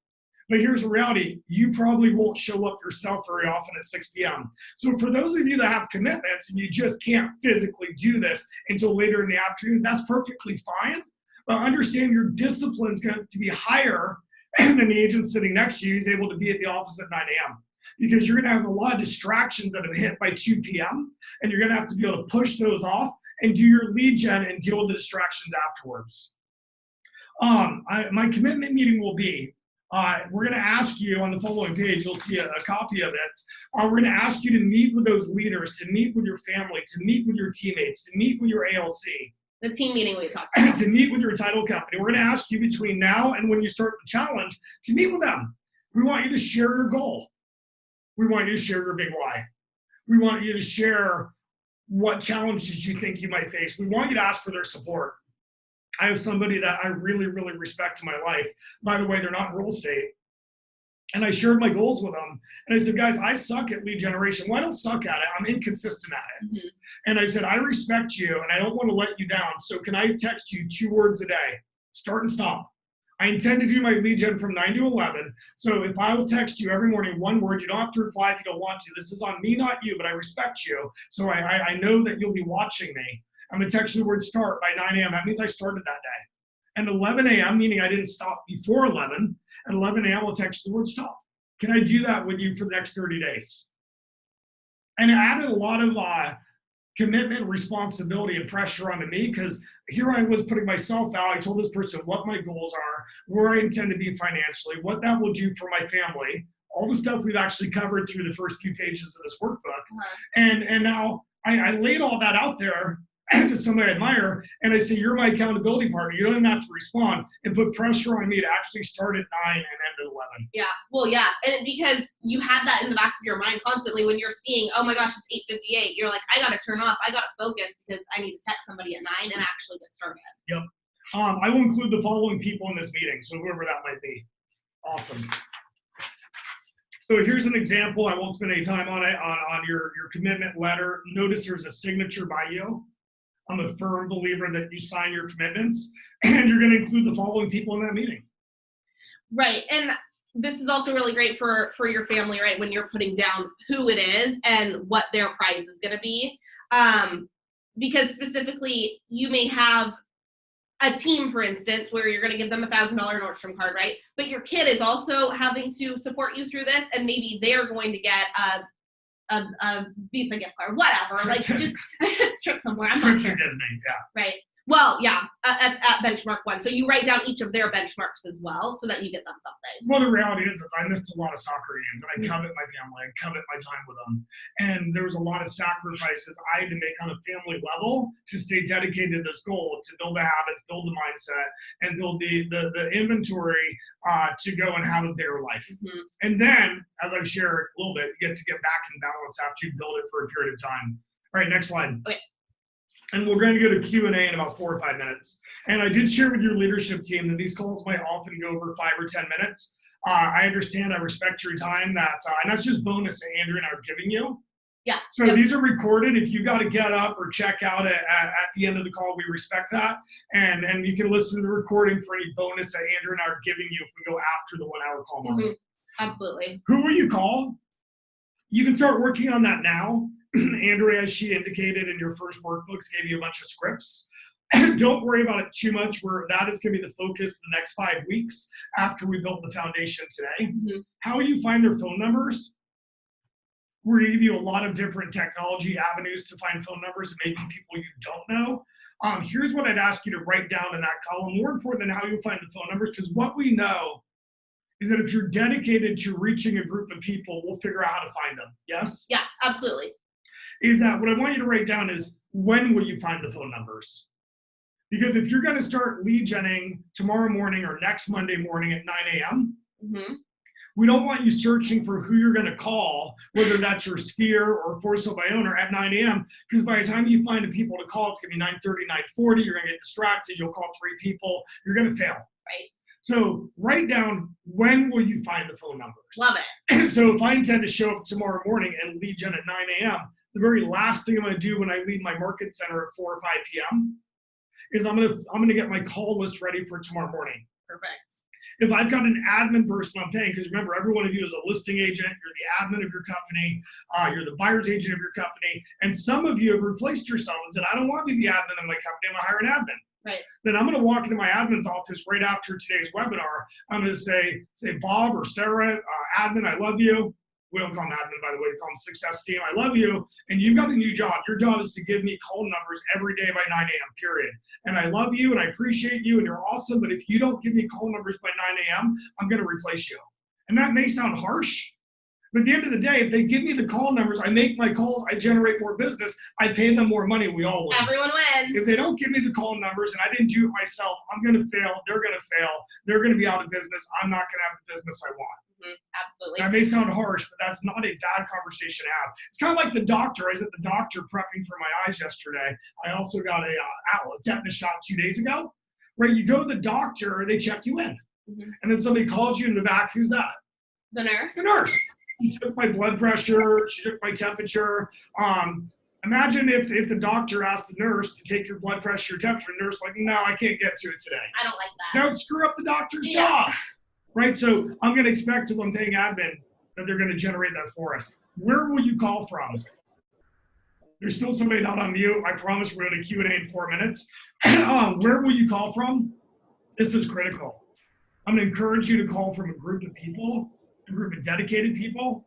But here's the reality. You probably won't show up yourself very often at 6 p.m. So for those of you that have commitments and you just can't physically do this until later in the afternoon, that's perfectly fine. But understand your discipline's going to be higher than the agent sitting next to you who's able to be at the office at 9 a.m. Because you're going to have a lot of distractions that have hit by 2 p.m. And you're going to have to be able to push those off and do your lead gen and deal with the distractions afterwards. My commitment meeting will be, we're going to ask you on the following page, you'll see a copy of it. We're going to ask you to meet with those leaders, to meet with your family, to meet with your teammates, to meet with your ALC. The team meeting we talked about. To meet with your title company. We're going to ask you between now and when you start the challenge to meet with them. We want you to share your goal. We want you to share your big why. We want you to share what challenges you think you might face. We want you to ask for their support. I have somebody that I really, really respect in my life. By the way, they're not in real estate. And I shared my goals with them. And I said, guys, I suck at lead generation. Well, I don't suck at it. I'm inconsistent at it. Mm-hmm. And I said, I respect you and I don't want to let you down. So can I text you 2 words a day? Start and stop. I intend to do my lead gen from 9 to 11. So if I will text you every morning 1 word, you don't have to reply if you don't want to. This is on me, not you, but I respect you. So I know that you'll be watching me. I'm going to text you the word start by 9 a.m. That means I started that day. And 11 a.m., meaning I didn't stop before 11. At 11 a.m., I'll text you the word stop. Can I do that with you for the next 30 days? And it added a lot of commitment, responsibility, and pressure onto me because here I was putting myself out. I told this person what my goals are, where I intend to be financially, what that will do for my family, all the stuff we've actually covered through the first few pages of this workbook. And now I laid all that out there to somebody I admire, and I say, you're my accountability partner. You don't even have to respond and put pressure on me to actually start at 9 and end at 11. Yeah, well, yeah, and because you have that in the back of your mind constantly when you're seeing, oh my gosh, it's 8:58. You're like, I got to turn off. I got to focus because I need to text somebody at 9 and actually get started. Yep. I will include the following people in this meeting, so whoever that might be. Awesome. So here's an example. I won't spend any time on it, on your commitment letter. Notice there's a signature by you. I'm a firm believer that you sign your commitments, and you're going to include the following people in that meeting. Right, and this is also really great for your family, right, when you're putting down who it is and what their price is going to be. Because specifically, you may have a team, for instance, where you're going to give them $1,000 Nordstrom card, right? But your kid is also having to support you through this, and maybe they're going to get a Visa gift card, whatever. Like just trip somewhere. I'm not sure. To Disney, yeah. Right. Well, yeah, at benchmark 1. So you write down each of their benchmarks as well so that you get them something. Well, the reality is I missed a lot of soccer games, and I covet my family. I covet my time with them. And there was a lot of sacrifices I had to make on a family level to stay dedicated to this goal, to build the habits, build the mindset, and build the inventory to go and have a better life. Mm-hmm. And then, as I've shared a little bit, you get to get back in balance after you build it for a period of time. All right, next slide. Okay. And we're going to go to Q&A in about 4 or 5 minutes. And I did share with your leadership team that these calls might often go over 5 or 10 minutes. I understand, I respect your time, and that's just bonus that Andrew and I are giving you. Yeah. So These are recorded. If you got to get up or check out at the end of the call, we respect that. And you can listen to the recording for any bonus that Andrew and I are giving you if we go after the 1 hour call mark. Mm-hmm. Absolutely. Who will you call? You can start working on that now. Andrea, as she indicated in your first workbooks, gave you a bunch of scripts. Don't worry about it too much. That is going to be the focus the next 5 weeks after we built the foundation today. Mm-hmm. How you find their phone numbers? We're going to give you a lot of different technology avenues to find phone numbers and maybe people you don't know. Here's what I'd ask you to write down in that column. More important than how you find the phone numbers, because what we know is that if you're dedicated to reaching a group of people, we'll figure out how to find them. Yes? Yeah, absolutely. Is that what I want you to write down is when will you find the phone numbers? Because if you're going to start lead genning tomorrow morning or next Monday morning at 9 a.m., mm-hmm. we don't want you searching for who you're going to call, whether that's your sphere or for sale by owner at 9 a.m., because by the time you find the people to call, it's going to be 9:30, 9:40, you're going to get distracted, you'll call 3 people, you're going to fail. Right. So write down when will you find the phone numbers. Love it. So if I intend to show up tomorrow morning and lead gen at 9 a.m., the very last thing I'm going to do when I leave my market center at 4 or 5 p.m. is I'm going to get my call list ready for tomorrow morning. Perfect. If I've got an admin person I'm paying, because remember, every one of you is a listing agent, you're the admin of your company, you're the buyer's agent of your company, and some of you have replaced yourself and said, I don't want to be the admin of my company, I'm going to hire an admin. Right. Then I'm going to walk into my admin's office right after today's webinar. I'm going to say Bob or Sarah, admin, I love you. We don't call them admin, by the way. We call them success team. I love you. And you've got a new job. Your job is to give me call numbers every day by 9 a.m., period. And I love you and I appreciate you and you're awesome. But if you don't give me call numbers by 9 a.m., I'm going to replace you. And that may sound harsh. But at the end of the day, if they give me the call numbers, I make my calls, I generate more business, I pay them more money, we all win. Everyone wins. If they don't give me the call numbers and I didn't do it myself, I'm going to fail, they're going to fail, they're going to be out of business, I'm not going to have the business I want. Absolutely. That may sound harsh, but that's not a bad conversation to have. It's kind of like the doctor. I was at the doctor prepping for my eyes yesterday. I also got a tetanus shot 2 days ago. Right, you go to the doctor, they check you in. Mm-hmm. And then somebody calls you in the back, who's that? The nurse. The nurse. She took my blood pressure, she took my temperature. Imagine if the doctor asked the nurse to take your blood pressure, your temperature, and the nurse like, no, I can't get to it today. I don't like that. That would screw up the doctor's job. Right, so I'm going to expect if I'm paying admin that they're going to generate that for us. Where will you call from? There's still somebody not on mute. I promise we're going to Q&A in 4 minutes. Where will you call from? This is critical. I'm going to encourage you to call from a group of people, a group of dedicated people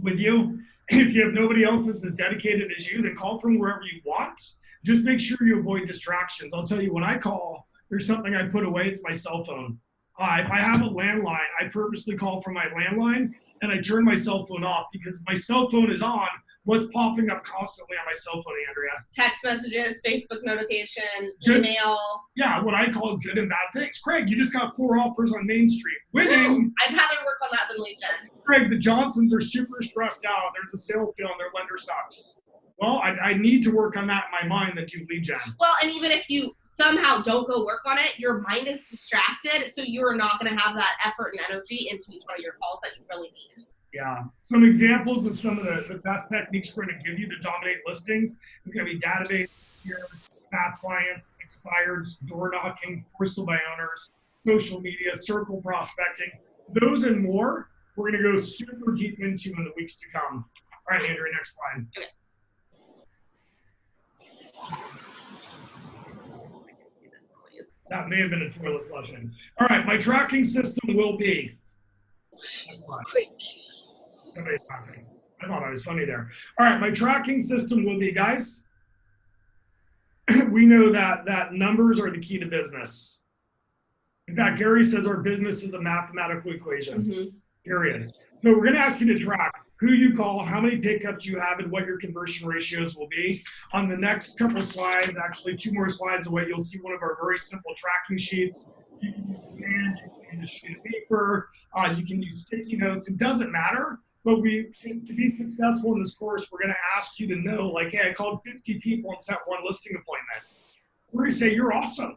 with you. If you have nobody else that's as dedicated as you, then call from wherever you want. Just make sure you avoid distractions. I'll tell you, when I call, there's something I put away. It's my cell phone. If I have a landline, I purposely call from my landline and I turn my cell phone off because if my cell phone is on, what's popping up constantly on my cell phone, Andrea? Text messages, Facebook notification, email. Yeah, what I call good and bad things. Craig, you just got 4 offers on Main Street. Winning. I'd rather work on that than lead gen. Craig, the Johnsons are super stressed out. There's a sale fail and their lender sucks. Well, I need to work on that in my mind than do lead gen. Well, and even if you somehow don't go work on it, your mind is distracted, so you're not going to have that effort and energy into each one of your calls that you really need. Yeah. Some examples of some of the best techniques we're going to give you to dominate listings is going to be database, past clients, expireds, door knocking, parcel by owners, social media, circle prospecting. Those and more, we're going to go super deep into in the weeks to come. All right, Andrea, next slide. Okay. That may have been a toilet flushing. All right, my tracking system will be. It's quick. Somebody's laughing. I thought I was funny there. All right, my tracking system will be, guys, we know that numbers are the key to business. In fact, Gary says our business is a mathematical equation, period. So we're going to ask you to track who you call, how many pickups you have, and what your conversion ratios will be. On the next couple of slides, actually 2 more slides away, you'll see one of our very simple tracking sheets. You can use command, you can use a sheet of paper, you can use sticky notes. It doesn't matter. But to be successful in this course, we're going to ask you to know, like, hey, I called 50 people and set 1 listing appointment. We're going to say, you're awesome.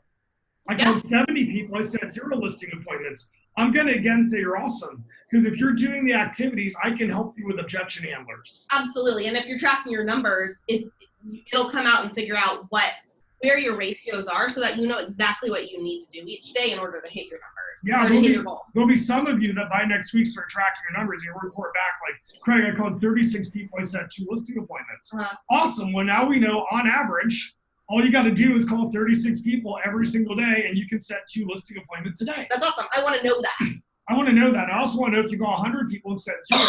I called 70 people, I set 0 listing appointments. I'm going to again say you're awesome. Because if you're doing the activities, I can help you with objection handlers. Absolutely. And if you're tracking your numbers, it'll come out and figure out where your ratios are so that you know exactly what you need to do each day in order to hit your numbers. Yeah, or to hit your goal. There'll be some of you that by next week start tracking your numbers and you'll report back like, Craig, I called 36 people, I set 2 listing appointments. Awesome. Well, now we know on average, all you got to do is call 36 people every single day and you can set 2 listing appointments a day. That's awesome. I want to know that. I want to know that. I also want to know if you call 100 people and set 0,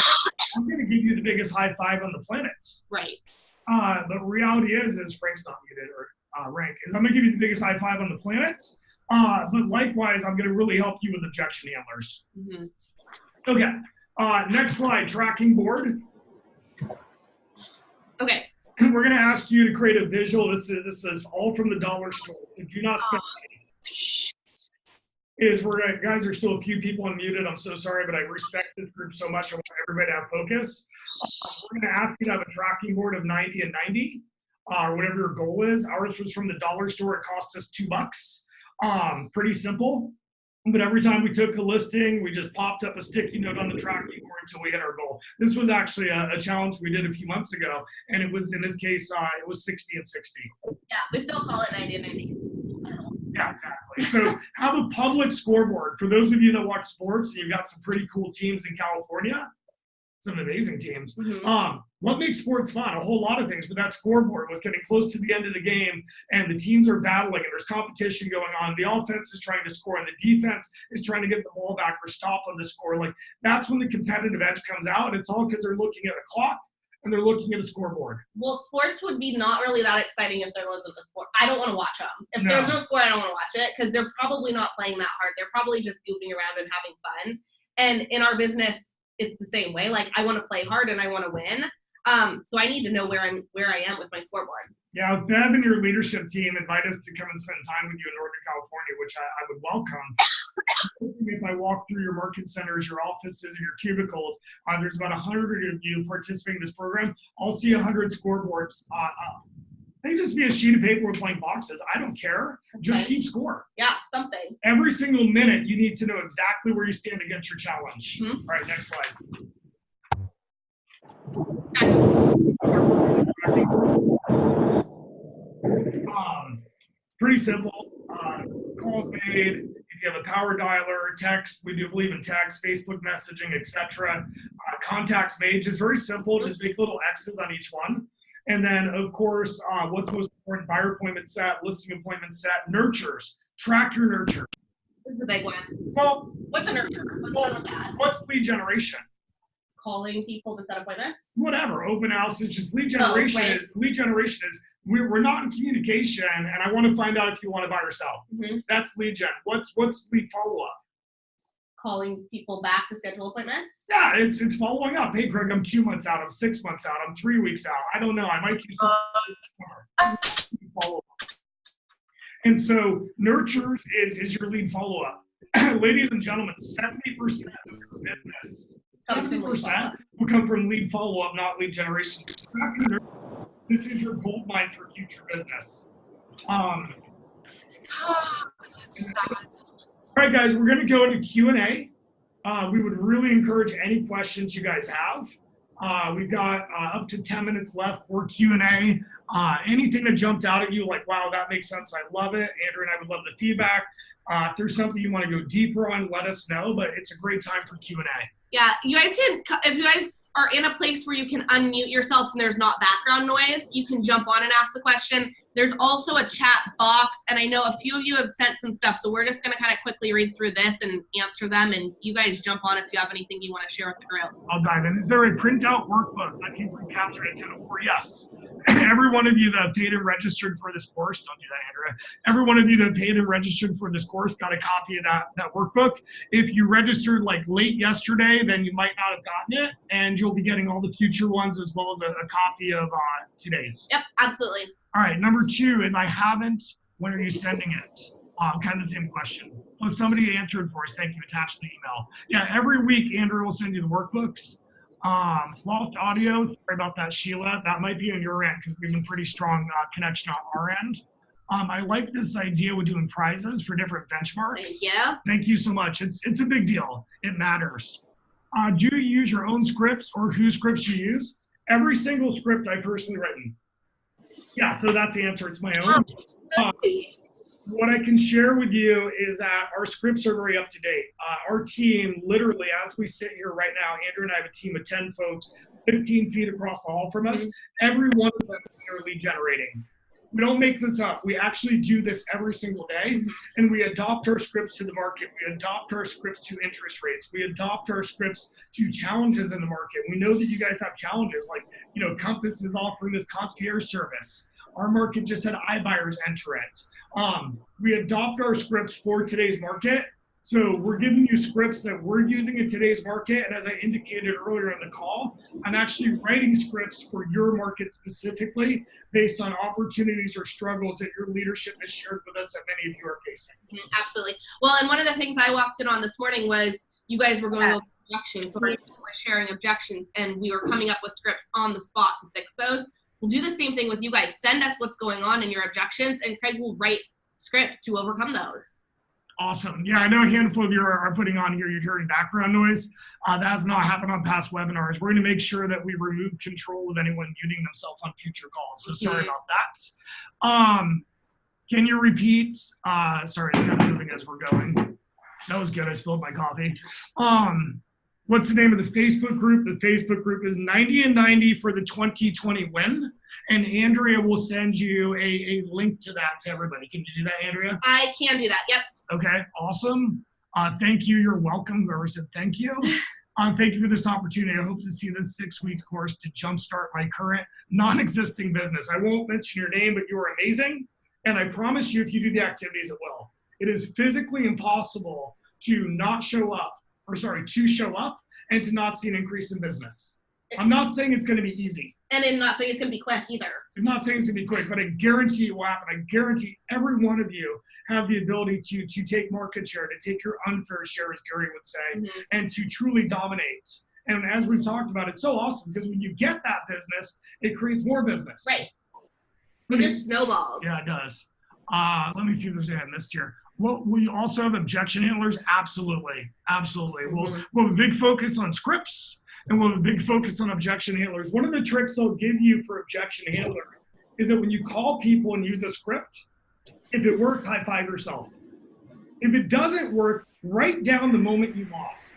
I'm going to give you the biggest high five on the planet. Right. The reality is Frank's not muted or Rank, is I'm going to give you the biggest high five on the planet. But likewise, I'm going to really help you with objection handlers. Okay. Next slide, tracking board. Okay. We're going to ask you to create a visual. This is all from the dollar store. So do not spend money. Guys, there's still a few people unmuted. I'm so sorry, but I respect this group so much. I want everybody to have focus. We're going to ask you to have a tracking board of 90 and 90, or whatever your goal is. Ours was from the dollar store. It cost us $2. Pretty simple. But every time we took a listing, we just popped up a sticky note on the tracking board until we hit our goal. This was actually a challenge we did a few months ago, and it was, in this case, it was 60 and 60. Yeah, we still call it 90 and 90. Yeah, exactly. So have a public scoreboard. For those of you that watch sports, you've got some pretty cool teams in California, some amazing teams. What makes sports fun? A whole lot of things, but that scoreboard was getting close to the end of the game and the teams are battling and there's competition going on. The offense is trying to score and the defense is trying to get the ball back or stop on the score. Like, that's when the competitive edge comes out. It's all because they're looking at a clock and they're looking at a scoreboard. Well, sports would be not really that exciting if there wasn't a sport. I don't want to watch them. If there's no sport, I don't want to watch it because they're probably not playing that hard. They're probably just goofing around and having fun. And in our business, it's the same way. Like, I want to play hard and I want to win. So I need to know where I am with my scoreboard. Yeah, if Bev and your leadership team invite us to come and spend time with you in Northern California, which I would welcome. If I walk through your market centers, your offices, and your cubicles, there's about 100 of you participating in this program. I'll see 100 scoreboards up. They just be a sheet of paper with blank boxes. I don't care. Just keep score. Yeah, something. Every single minute, you need to know exactly where you stand against your challenge. All right, next slide. Pretty simple. Calls made. If you have a power dialer, text, we do believe in text, Facebook messaging, etc. Contacts made, just very simple. Just make little X's on each one. And then, of course, what's most important? Buyer appointment set, listing appointment set, nurtures. Track your nurture. This is the big one. Well, what's a nurture? What's that? What's lead generation? Calling people to set appointments? Whatever. Open house is just lead generation. Lead generation is we're not in communication, and I want to find out if you want to buy or sell. That's lead gen. What's lead follow up? Calling people back to schedule appointments? Yeah, it's following up. Hey, Greg, I'm 2 months out. I'm 6 months out. I'm 3 weeks out. I don't know. I might use follow up. And so nurtures is your lead follow up. Ladies and gentlemen, 70% of your business, 70% will come from lead follow up, not lead generation. This is your gold mine for future business. That's sad. All right, guys, we're going to go into Q&A. We would really encourage any questions you guys have. We've got up to 10 minutes left for Q&A. Anything that jumped out at you, like, wow, that makes sense, I love it. Andrew and I would love the feedback. If there's something you want to go deeper on, let us know, but it's a great time for Q&A. Yeah, you guys can, if you guys are in a place where you can unmute yourself and there's not background noise, you can jump on and ask the question. There's also a chat box, and I know a few of you have sent some stuff, so we're just going to kind of quickly read through this and answer them, and you guys jump on if you have anything you want to share with the group. I'll dive in. Is there a printout workbook that came from Catherine at 10:04? Yes. Every one of you that paid and registered for this course, don't do that, Andrea. Every one of you that paid and registered for this course got a copy of that workbook. If you registered like late yesterday, then you might not have gotten it, and you'll be getting all the future ones as well as a copy of today's. Yep, absolutely. All right, number 2 is I haven't. When are you sending it? Kind of the same question. Oh, somebody answered for us. Thank you. Attached the email. Yeah, every week Andrew will send you the workbooks. Lost audio. Sorry about that, Sheila. That might be on your end because we've been pretty strong connection on our end. I like this idea with doing prizes for different benchmarks. Thank you. Thank you so much. It's a big deal. It matters. Do you use your own scripts or whose scripts you use? Every single script I personally written. Yeah, so that's the answer. It's my own. Absolutely. What I can share with you is that our scripts are very up to date. Our team, literally, as we sit here right now, Andrew and I have a team of 10 folks, 15 feet across the hall from us. Every one of them is lead generating. We don't make this up. We actually do this every single day, and we adopt our scripts to the market. We adopt our scripts to interest rates. We adopt our scripts to challenges in the market. We know that you guys have challenges, like, Compass is offering this concierge service. Our market just had iBuyers enter it. We adopt our scripts for today's market. So we're giving you scripts that we're using in today's market. And as I indicated earlier in the call, I'm actually writing scripts for your market specifically based on opportunities or struggles that your leadership has shared with us that many of you are facing. Absolutely. Well, and one of the things I walked in on this morning was you guys were going over objections. So we're sharing objections, and we were coming up with scripts on the spot to fix those. We'll do the same thing with you guys. Send us what's going on in your objections, and Craig will write scripts to overcome those. Awesome. Yeah, I know a handful of you are putting on here, you're hearing background noise. That has not happened on past webinars. We're going to make sure that we remove control of anyone muting themselves on future calls. So sorry about that. Can you repeat? Sorry, it's kind of moving as we're going. That was good. I spilled my coffee. What's the name of the Facebook group? The Facebook group is 90 and 90 for the 2020 win. And Andrea will send you a link to that to everybody. Can you do that, Andrea? I can do that. Yep. Okay, awesome. Thank you. You're welcome. Whoever said thank you. Thank you for this opportunity. I hope to see this 6-week course to jumpstart my current non-existing business. I won't mention your name, but you are amazing. And I promise you, if you do the activities, it will. It is physically impossible to not show up, to show up and to not see an increase in business. I'm not saying it's going to be easy. And I'm not saying it's going to be quick either. I'm not saying it's going to be quick, but I guarantee it will happen. I guarantee every one of you have the ability to take market share, to take your unfair share, as Gary would say, and to truly dominate. And as we've talked about, it's so awesome because when you get that business, it creates more business. Right. It just snowballs. Yeah, it does. Let me see if there's anything I missed here. Well, will you also have objection handlers? Absolutely. Absolutely. We'll have a big focus on scripts, and we'll have a big focus on objection handlers. One of the tricks I'll give you for objection handler is that when you call people and use a script, if it works, high five yourself. If it doesn't work, write down the moment you lost.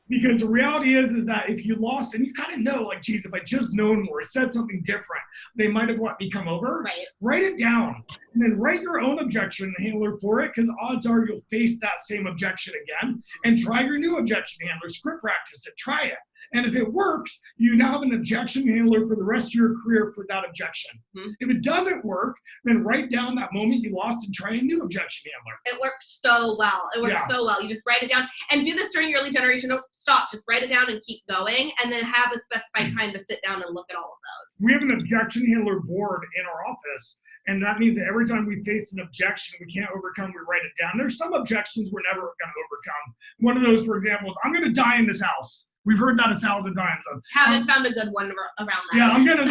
Because the reality is that if you lost, and you kind of know, like, geez, if I just known more, said something different, they might have let me come over. Right. Write it down, and then write your own objection handler for it, because odds are you'll face that same objection again, and try your new objection handler. Script practice it, try it. And if it works, you now have an objection handler for the rest of your career for that objection. If it doesn't work, then write down that moment you lost and try a new objection handler. It works so well. It works so well. You just write it down and do this during your lead generation. Don't stop. Just write it down and keep going, and then have a specified time to sit down and look at all of those. We have an objection handler board in our office, and that means that every time we face an objection we can't overcome, we write it down. There's some objections we're never going to overcome. One of those, for example, is I'm going to die in this house. We've heard that 1,000 times. Haven't found a good one around that. Yeah, I'm gonna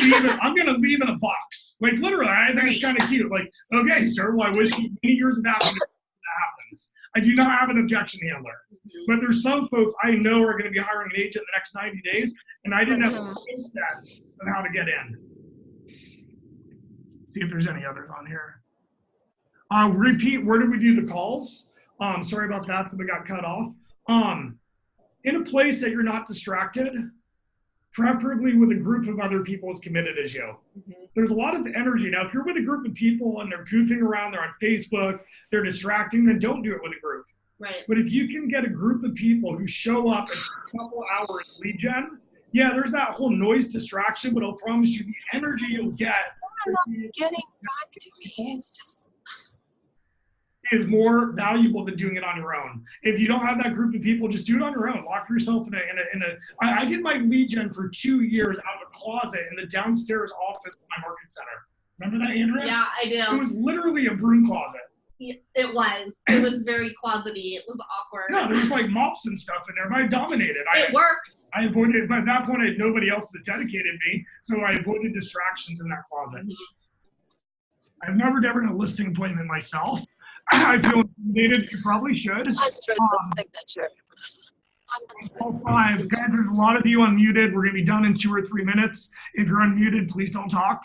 leave in a box. Like, literally, I think it's kind of cute. Like, okay, sir, well, I wish you many years of happiness when that happens. I do not have an objection handler. But there's some folks I know are going to be hiring an agent in the next 90 days, and I didn't have a set on how to get in. See if there's any others on here. Repeat, where did we do the calls? Sorry about that, somebody got cut off. In a place that you're not distracted, preferably with a group of other people as committed as you. There's a lot of energy. Now, if you're with a group of people and they're goofing around, they're on Facebook, they're distracting, then don't do it with a group. Right. But if you can get a group of people who show up in a couple hours lead gen, yeah, there's that whole noise distraction, but I'll promise you the energy you'll get Getting back to me is just. is more valuable than doing it on your own. If you don't have that group of people, just do it on your own. Lock yourself in a. I did my lead gen for 2 years out of a closet in the downstairs office of my market center. Remember that, Andrea? Yeah, I do. It was literally a broom closet. It was very closety. It was awkward. No, there was like mops and stuff in there, but I dominated. It worked. I avoided, by that point, nobody else had dedicated me, so I avoided distractions in that closet. I've never done a listing appointment myself. I feel intimidated. You probably should. Hundreds of signatures. All 5. Guys, there's a lot of you unmuted. We're going to be done in 2 or 3 minutes. If you're unmuted, please don't talk.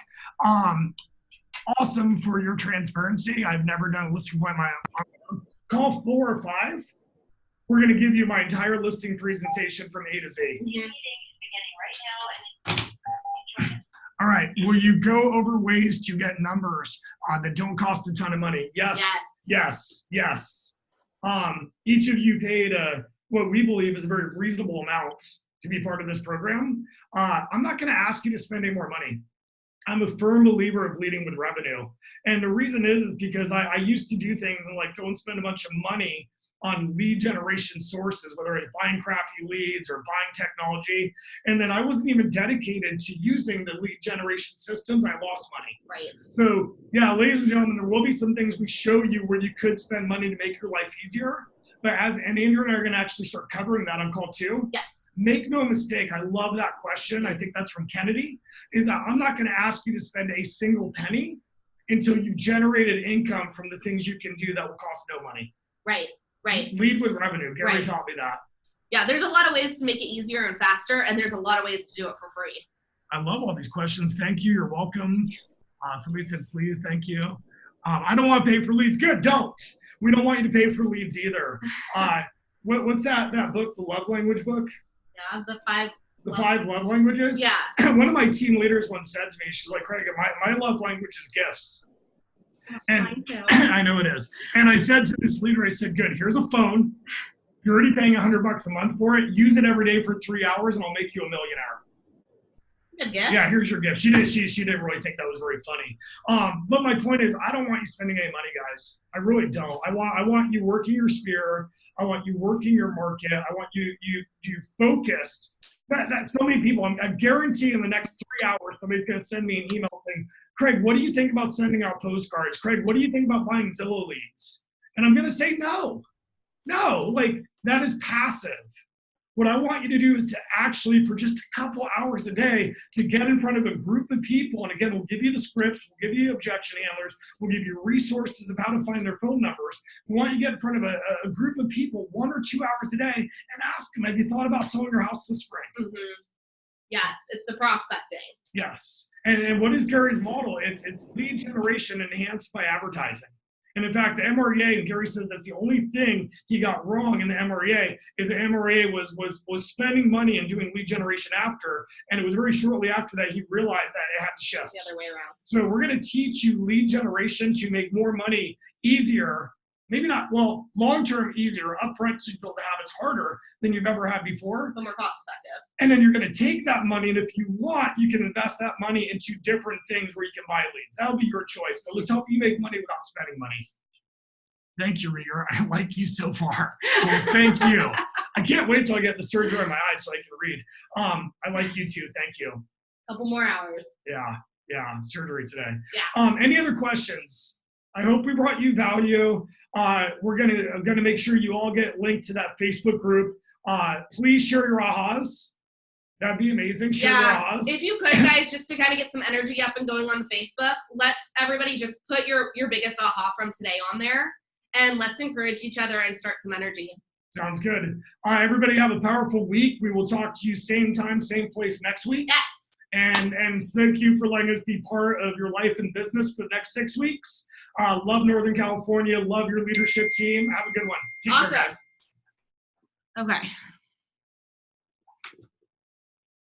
Awesome for your transparency. I've never done a listing appointment. Call 4 or 5. We're going to give you my entire listing presentation from A to Z. All right. Will you go over ways to get numbers that don't cost a ton of money? Yes. Yes. Yes. Each of you paid what we believe is a very reasonable amount to be part of this program. I'm not going to ask you to spend any more money. I'm a firm believer of leading with revenue. And the reason is because I used to do things and like go and spend a bunch of money on lead generation sources, whether it's buying crappy leads or buying technology. And then I wasn't even dedicated to using the lead generation systems. I lost money. Right. So yeah, ladies and gentlemen, there will be some things we show you where you could spend money to make your life easier. But and Andrew and I are going to actually start covering that on call 2. Yes. Make no mistake, I love that question. I think that's from Kennedy, is that I'm not going to ask you to spend a single penny until you've generated income from the things you can do that will cost no money. Right. Right. Lead with revenue. Gary taught me that. Yeah, there's a lot of ways to make it easier and faster, and there's a lot of ways to do it for free. I love all these questions. Thank you. You're welcome. Somebody said, please, thank you. I don't want to pay for leads. Good, don't. We don't want you to pay for leads either. What's that book, the love language book? Yeah, the 5 love languages? Yeah. One of my team leaders once said to me, she's like, Craig, my love language is gifts. And mine too. I know it is. And I said to this leader, I said, good, here's a phone. You're already paying $100 a month for it. Use it every day for 3 hours and I'll make you a millionaire. Good gift. Yeah, here's your gift. She didn't really think that was very funny. But my point is, I don't want you spending any money, guys. I really don't. I want you working your sphere. I want you working your market. I want you focused. That so many people, I guarantee in the next 3 hours, somebody's going to send me an email saying, Craig, what do you think about sending out postcards? Craig, what do you think about buying Zillow leads? And I'm going to say no. No, like that is passive. What I want you to do is to actually, for just a couple hours a day, to get in front of a group of people. And again, we'll give you the scripts, we'll give you objection handlers, we'll give you resources of how to find their phone numbers. We want you to get in front of a group of people 1 or 2 hours a day and ask them, have you thought about selling your house this spring? Mm-hmm. Yes, it's the prospecting. Yes. And what is Gary's model? It's lead generation enhanced by advertising. And in fact, the MREA, and Gary says that's the only thing he got wrong in the MREA, is the MREA was spending money and doing lead generation after, and it was very shortly after that he realized that it had to shift. The other way around. So we're going to teach you lead generation to make more money easier, maybe not, well, long-term easier, upfront so you build the habits harder than you've ever had before. But more cost effective. And then you're going to take that money, and if you want, you can invest that money into different things where you can buy leads. That'll be your choice. But let's help you make money without spending money. Thank you, Rieger. I like you so far. Well, thank you. I can't wait till I get the surgery on my eyes so I can read. I like you too. Thank you. Couple more hours. Yeah, surgery today. Yeah. Any other questions? I hope we brought you value. We're gonna make sure you all get linked to that Facebook group. Please share your ahas. That'd be amazing. Share your ahas. If you could, guys, just to kind of get some energy up and going on Facebook, let's everybody just put your biggest aha from today on there, and let's encourage each other and start some energy. Sounds good. Everybody have a powerful week. We will talk to you same time, same place next week. Yes. And thank you for letting us be part of your life and business for the next 6 weeks. Love Northern California. Love your leadership team. Have a good one. Take care, guys. Okay.